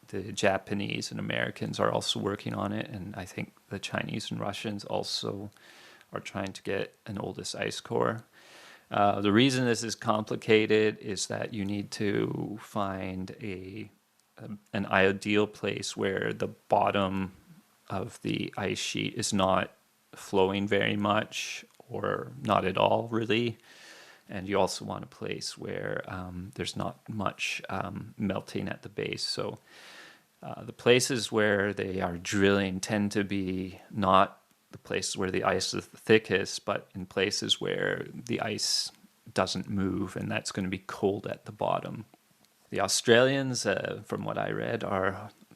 the Japanese and Americans are also working on it, and I think the Chinese and Russians also are trying to get an oldest ice core. The reason this is complicated is that you need to find an ideal place where the bottom of the ice sheet is not flowing very much or not at all, really. And you also want a place where there's not much melting at the base. So the places where they are drilling tend to be not the places where the ice is the thickest, but in places where the ice doesn't move, and that's going to be cold at the bottom. The Australians, from what I read,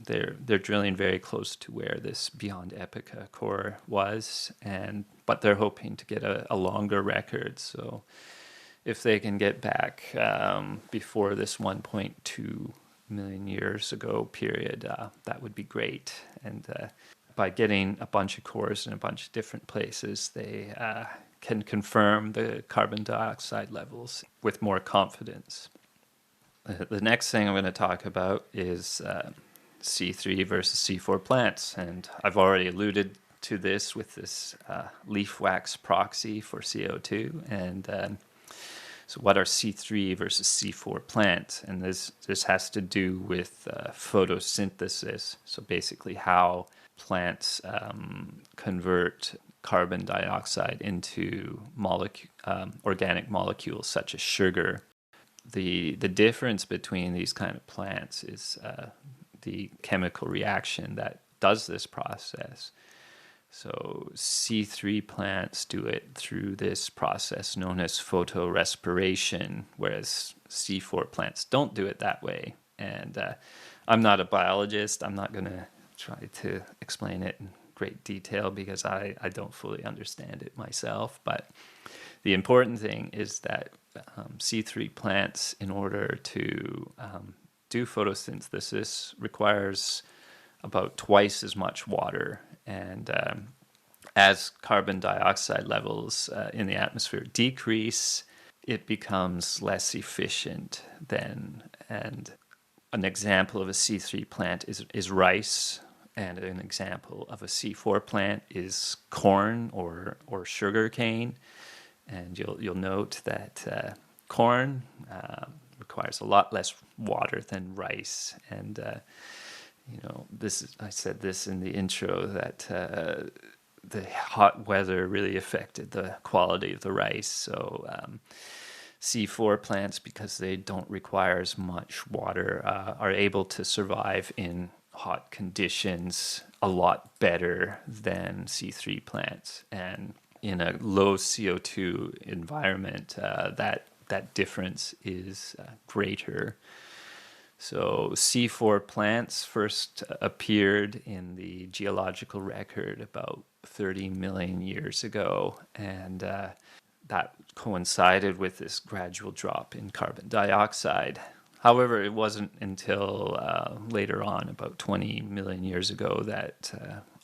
they're drilling very close to where this Beyond Epica core was, but they're hoping to get a longer record. So if they can get back before this 1.2 million years ago period, that would be great. And by getting a bunch of cores in a bunch of different places, they can confirm the carbon dioxide levels with more confidence. The next thing I'm going to talk about is C3 versus C4 plants, and I've already alluded to this with this leaf wax proxy for CO2. And so what are C3 versus C4 plants? And this has to do with photosynthesis, so basically how plants convert carbon dioxide into organic molecules such as sugar. The difference between these kind of plants is the chemical reaction that does this process. So C3 plants do it through this process known as photorespiration, whereas C4 plants don't do it that way. And I'm not a biologist. I'm not going to try to explain it in great detail because I don't fully understand it myself. But the important thing is that C3 plants, in order to do photosynthesis, requires about twice as much water. And as carbon dioxide levels in the atmosphere decrease, it becomes less efficient then. And an example of a C3 plant is rice, and an example of a C4 plant is corn or sugar cane. And you'll note that corn requires a lot less water than rice. And I said this in the intro, that the hot weather really affected the quality of the rice. So C4 plants, because they don't require as much water, are able to survive in hot conditions a lot better than C3 plants. And in a low CO2 environment, that difference is greater. So C4 plants first appeared in the geological record about 30 million years ago, and that coincided with this gradual drop in carbon dioxide. However, it wasn't until later on, about 20 million years ago, that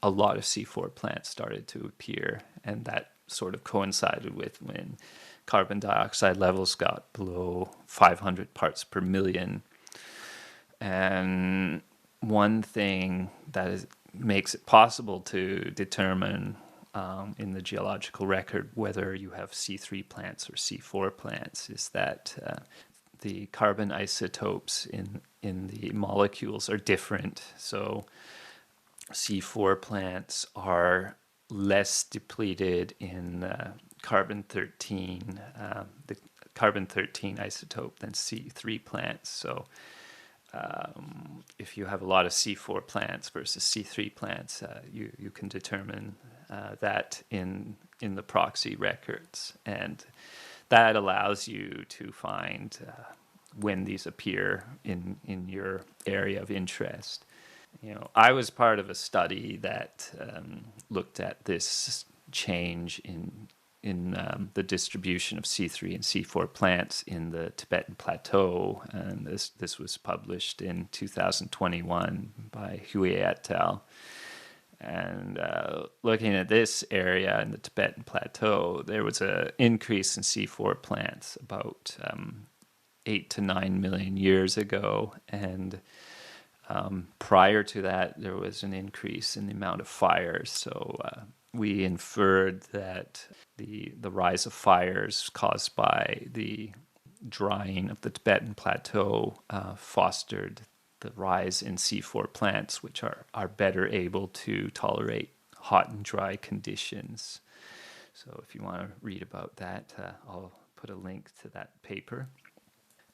a lot of C4 plants started to appear, and that sort of coincided with when carbon dioxide levels got below 500 parts per million. And one thing that makes it possible to determine in the geological record whether you have C3 plants or C4 plants is that the carbon isotopes in the molecules are different. So C4 plants are less depleted in carbon-13, the carbon-13 isotope, than C3 plants. So if you have a lot of C4 plants versus C3 plants, you can determine that in the proxy records, and that allows you to find when these appear in your area of interest. I was part of a study that looked at this change in the distribution of C3 and C4 plants in the Tibetan Plateau, and this was published in 2021 by Hui et al. And looking at this area in the Tibetan Plateau, there was an increase in C4 plants about 8 to 9 million years ago, and prior to that, there was an increase in the amount of fires. So we inferred that the rise of fires caused by the drying of the Tibetan Plateau fostered the rise in C4 plants, which are better able to tolerate hot and dry conditions. So if you want to read about that, I'll put a link to that paper.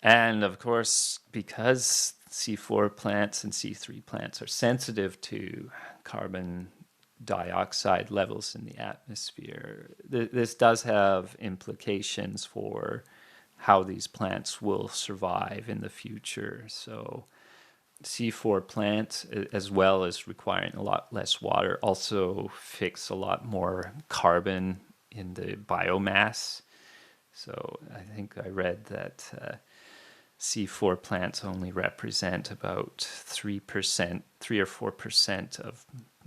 And of course, because C4 plants and C3 plants are sensitive to carbon dioxide levels in the atmosphere, this does have implications for how these plants will survive in the future. So C4 plants, as well as requiring a lot less water, also fix a lot more carbon in the biomass. So I think I read that C4 plants only represent about 3%, 3 or 4% of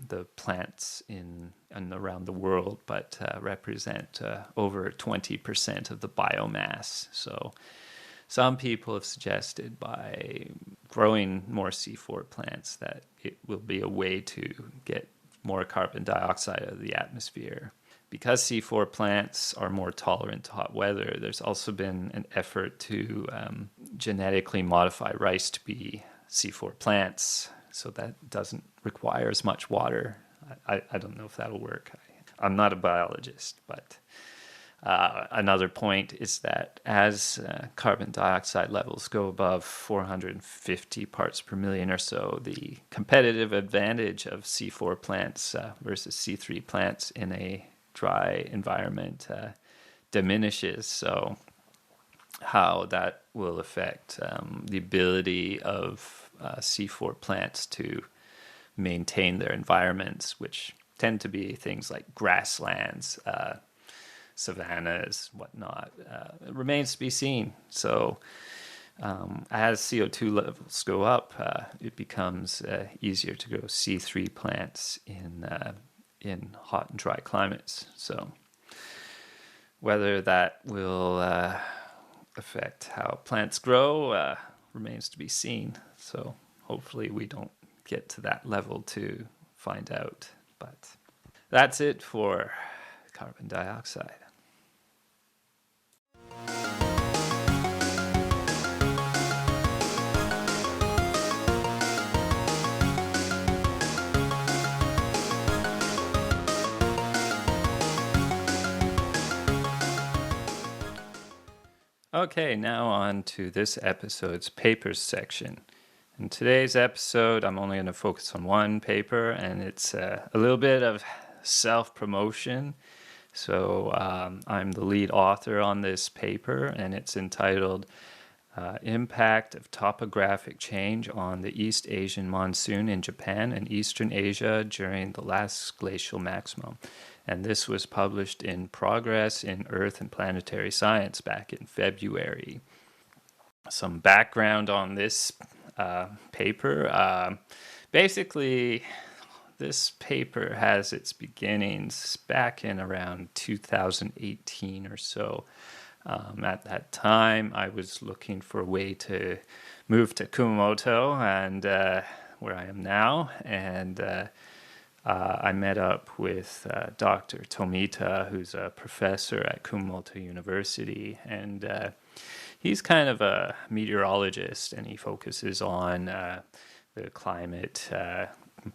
the plants in and around the world, but represent over 20% of the biomass. So some people have suggested by growing more C4 plants that it will be a way to get more carbon dioxide out of the atmosphere. Because C4 plants are more tolerant to hot weather, there's also been an effort to genetically modify rice to be C4 plants, so that doesn't require as much water. I don't know if that'll work. I'm not a biologist, but another point is that as carbon dioxide levels go above 450 parts per million or so, the competitive advantage of C4 plants versus C3 plants in a dry environment diminishes. So how that will affect the ability of C4 plants to maintain their environments, which tend to be things like grasslands, savannas, whatnot, remains to be seen. So as CO2 levels go up, it becomes easier to grow C3 plants in hot and dry climates. So whether that will affect how plants grow remains to be seen. So hopefully we don't get to that level to find out. But that's it for carbon dioxide. Okay, now on to this episode's papers section. In today's episode, I'm only going to focus on one paper, and it's a little bit of self-promotion. So I'm the lead author on this paper, and it's entitled Impact of Topographic Change on the East Asian Monsoon in Japan and Eastern Asia During the Last Glacial Maximum. And this was published in Progress in Earth and Planetary Science back in February. Some background on this paper. Basically, this paper has its beginnings back in around 2018 or so. At that time, I was looking for a way to move to Kumamoto, and where I am now, and I met up with Dr. Tomita, who's a professor at Kumamoto University, and he's kind of a meteorologist, and he focuses on the climate,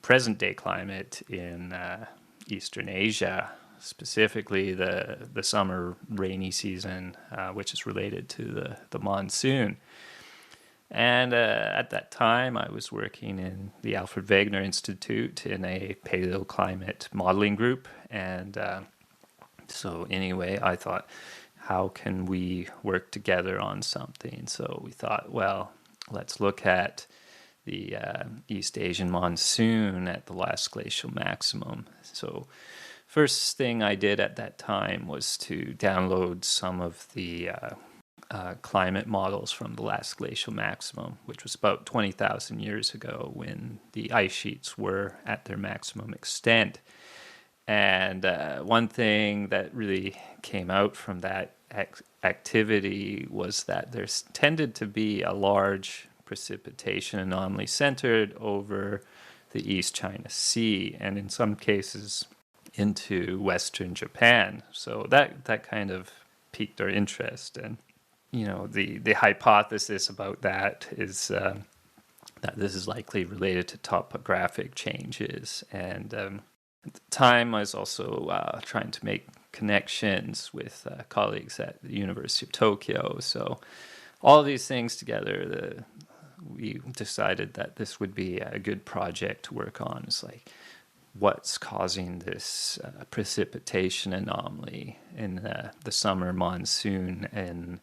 present-day climate in Eastern Asia, specifically the summer rainy season, which is related to the monsoon. And at that time, I was working in the Alfred Wegener Institute in a paleoclimate modeling group. And so anyway, I thought, how can we work together on something? So we thought, well, let's look at the East Asian monsoon at the last glacial maximum. So first thing I did at that time was to download some of the climate models from the last glacial maximum, which was about 20,000 years ago when the ice sheets were at their maximum extent. And one thing that really came out from that activity was that there tended to be a large precipitation anomaly centered over the East China Sea, and in some cases into Western Japan. So that kind of piqued our interest. And the hypothesis about that is that this is likely related to topographic changes. And at the time, I was also trying to make connections with colleagues at the University of Tokyo. So all of these things together, we decided that this would be a good project to work on. It's like, what's causing this precipitation anomaly in the summer monsoon in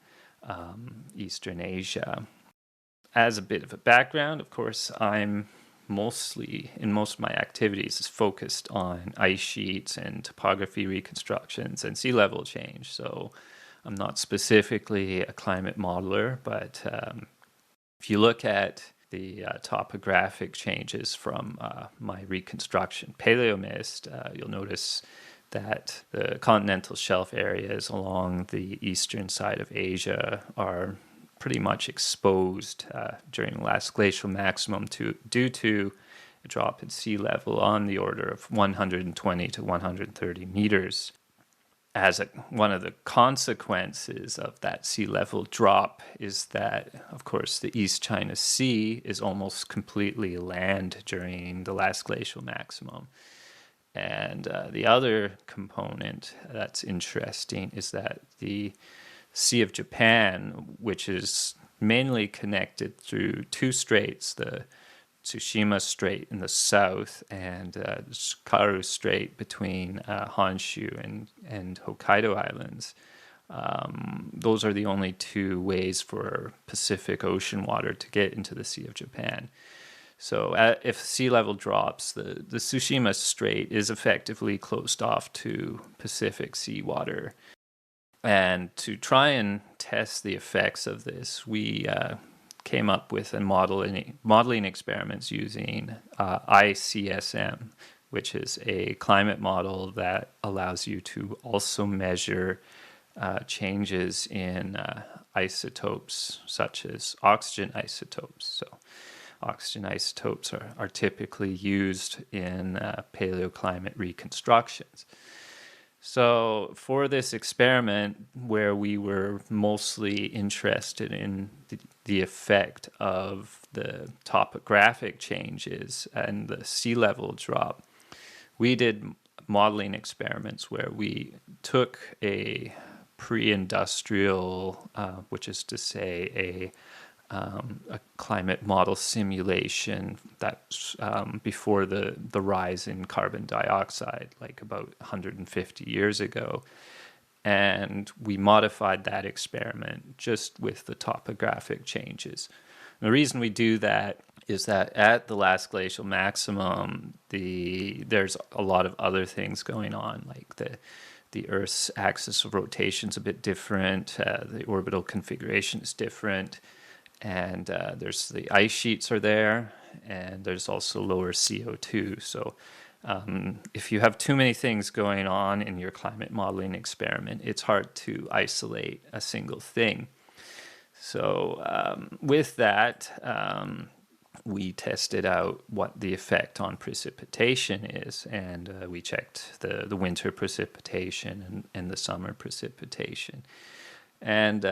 Eastern Asia? As a bit of a background, of course, I'm in most of my activities is focused on ice sheets and topography reconstructions and sea level change. So I'm not specifically a climate modeler, but if you look at the topographic changes from my reconstruction paleomist, you'll notice that the continental shelf areas along the eastern side of Asia are pretty much exposed during the last glacial maximum due to a drop in sea level on the order of 120 to 130 meters. As one of the consequences of that sea level drop is that, of course, the East China Sea is almost completely land during the last glacial maximum. And the other component that's interesting is that the Sea of Japan, which is mainly connected through two straits, the Tsushima Strait in the south and the Karu Strait between Honshu and Hokkaido Islands. Those are the only two ways for Pacific Ocean water to get into the Sea of Japan. So if sea level drops, the Tsushima Strait is effectively closed off to Pacific seawater. And to try and test the effects of this, we came up with modeling experiments using ICSM, which is a climate model that allows you to also measure changes in isotopes such as oxygen isotopes. So oxygen isotopes are typically used in paleoclimate reconstructions. So for this experiment, where we were mostly interested in the effect of the topographic changes and the sea level drop, we did modeling experiments where we took a pre-industrial, which is to say a climate model simulation that's before the rise in carbon dioxide, like about 150 years ago. And we modified that experiment just with the topographic changes. And the reason we do that is that at the last glacial maximum, there's a lot of other things going on, like the Earth's axis of rotation is a bit different, the orbital configuration is different, and there's the ice sheets are there, and there's also lower CO2. So if you have too many things going on in your climate modeling experiment, it's hard to isolate a single thing. So with that, we tested out what the effect on precipitation is, and we checked the winter precipitation and the summer precipitation. And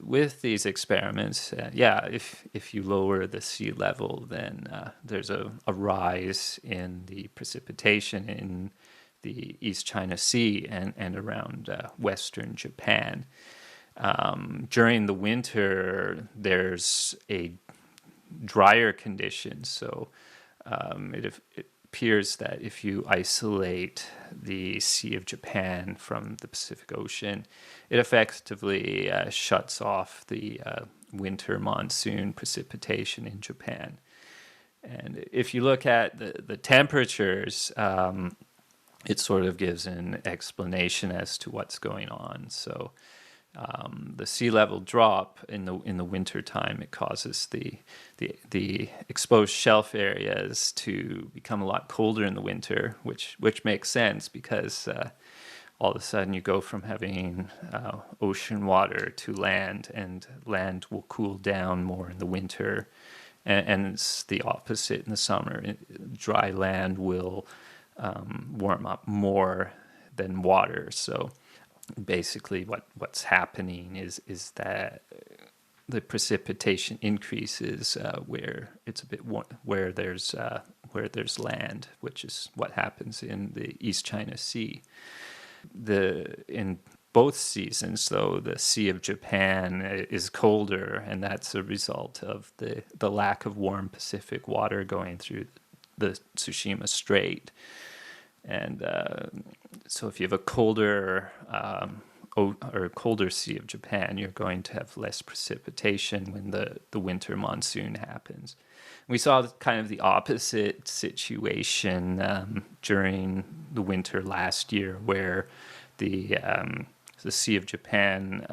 with these experiments, if you lower the sea level, then there's a rise in the precipitation in the East China Sea and around western Japan. During the winter, there's a drier condition, so it appears that if you isolate the Sea of Japan from the Pacific Ocean, it effectively shuts off the winter monsoon precipitation in Japan. And if you look at the temperatures, it sort of gives an explanation as to what's going on. So the sea level drop in the winter time, it causes the exposed shelf areas to become a lot colder in the winter, which makes sense because all of a sudden you go from having ocean water to land, and land will cool down more in the winter, and it's the opposite in the summer. Dry land will warm up more than water. So basically what's happening is that the precipitation increases where it's a bit where there's land, which is what happens in the East China Sea. In both seasons, though, the Sea of Japan is colder, and that's a result of the lack of warm Pacific water going through the Tsushima Strait. And so if you have a colder Sea of Japan, you're going to have less precipitation when the winter monsoon happens. We saw kind of the opposite situation during the winter last year, where the Sea of Japan,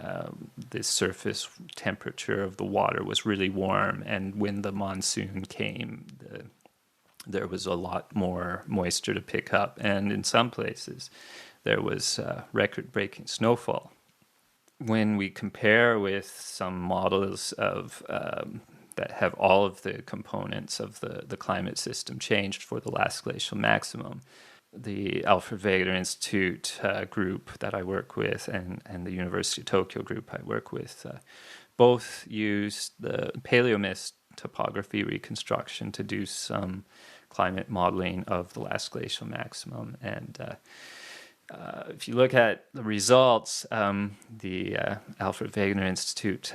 the surface temperature of the water was really warm, and when the monsoon came, there was a lot more moisture to pick up, and in some places there was record-breaking snowfall. When we compare with some models of that have all of the components of the climate system changed for the last glacial maximum, the Alfred Wegener Institute group that I work with and the University of Tokyo group I work with both used the paleomist topography reconstruction to do some climate modeling of the last glacial maximum. And if you look at the results, the Alfred Wegener Institute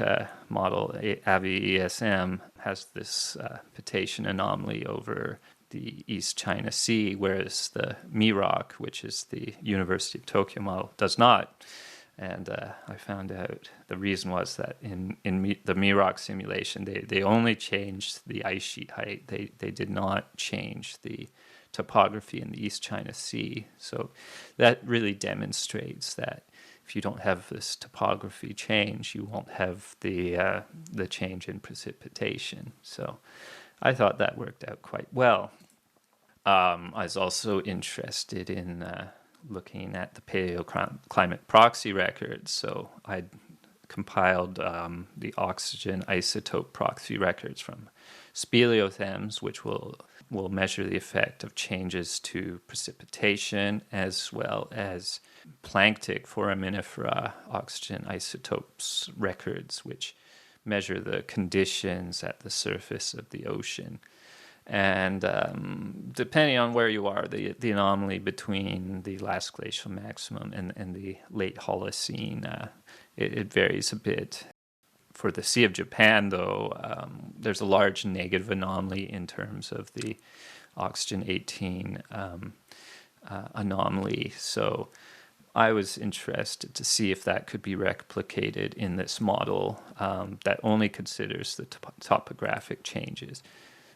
model, AVI-ESM, has this Ptacian anomaly over the East China Sea, whereas the MIROC, which is the University of Tokyo model, does not. And I found out the reason was that in the MIROC simulation, they only changed the ice sheet height. They did not change the topography in the East China Sea. So that really demonstrates that if you don't have this topography change, you won't have the change in precipitation. So I thought that worked out quite well. I was also interested in looking at the paleoclimate proxy records. So I compiled the oxygen isotope proxy records from speleothems, which will measure the effect of changes to precipitation, as well as planktic foraminifera oxygen isotopes records, which measure the conditions at the surface of the ocean. And depending on where you are, the anomaly between the last glacial maximum and the late Holocene, it varies a bit. For the Sea of Japan, though, there's a large negative anomaly in terms of the oxygen 18 anomaly. So I was interested to see if that could be replicated in this model that only considers the topographic changes.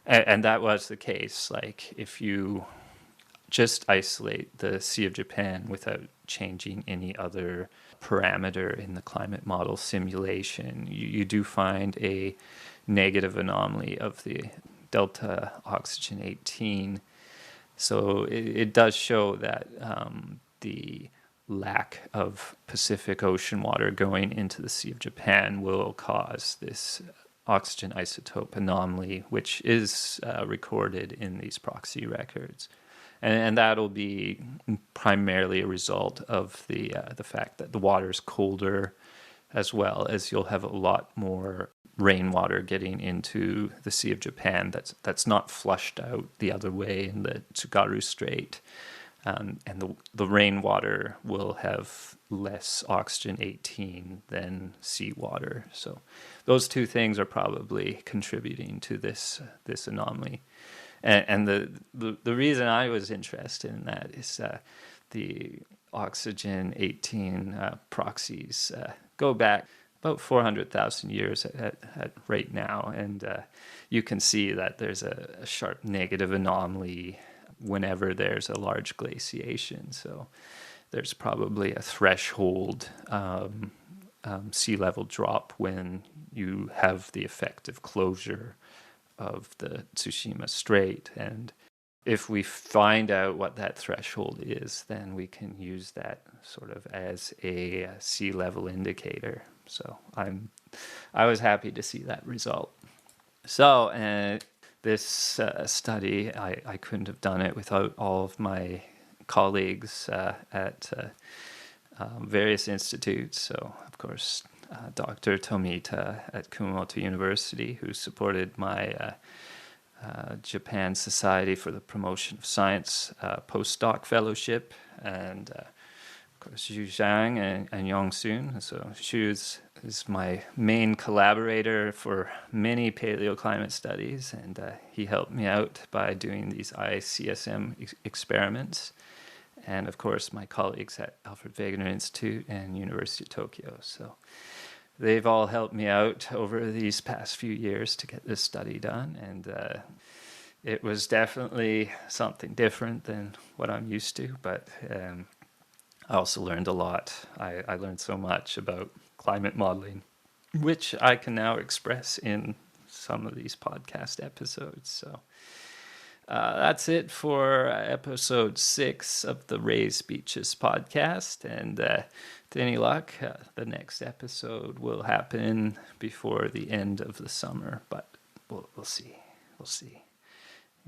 And that was the case. Like, if you just isolate the Sea of Japan without changing any other parameter in the climate model simulation, you do find a negative anomaly of the delta oxygen 18. So it does show that the lack of Pacific Ocean water going into the Sea of Japan will cause this oxygen isotope anomaly, which is recorded in these proxy records. And that'll be primarily a result of the fact that the water is colder, as well as you'll have a lot more rainwater getting into the Sea of Japan that's not flushed out the other way in the Tsugaru Strait. And the rainwater will have less oxygen 18 than seawater. So those two things are probably contributing to this anomaly. And the reason I was interested in that is the oxygen 18 proxies go back about 400,000 years at right now. And you can see that there's a sharp negative anomaly whenever there's a large glaciation. So there's probably a threshold sea level drop when you have the effective closure of the Tsushima Strait. And if we find out what that threshold is, then we can use that sort of as a sea level indicator. So I was happy to see that result. So this study, I couldn't have done it without all of my colleagues at various institutes. So, of course, Dr. Tomita at Kumamoto University, who supported my Japan Society for the Promotion of Science postdoc fellowship, and of course Xu Zhang and Yong Soon. So Xu is my main collaborator for many paleoclimate studies, and he helped me out by doing these ICSM experiments. And of course my colleagues at Alfred Wegener Institute and University of Tokyo. So they've all helped me out over these past few years to get this study done, and it was definitely something different than what I'm used to, but I also learned a lot. I learned so much about climate modeling, which I can now express in some of these podcast episodes. So that's it for episode 6 of the Raised Beaches podcast, and to any luck, the next episode will happen before the end of the summer, but we'll see. We'll see.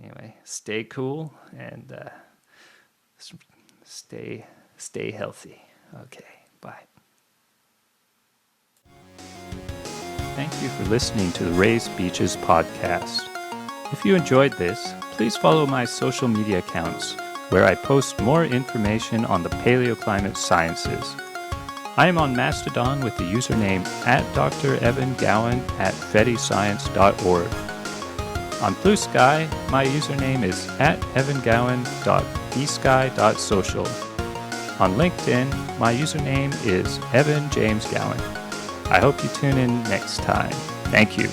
Anyway, stay cool and stay healthy. Okay, bye. Thank you for listening to the Raised Beaches podcast. If you enjoyed this, please follow my social media accounts, where I post more information on the paleoclimate sciences. I am on Mastodon with the username @DrEvanGowan@FettyScience.org. On Blue Sky, my username is @evangowan.bsky.social. On LinkedIn, my username is Evan James Gowan. I hope you tune in next time. Thank you.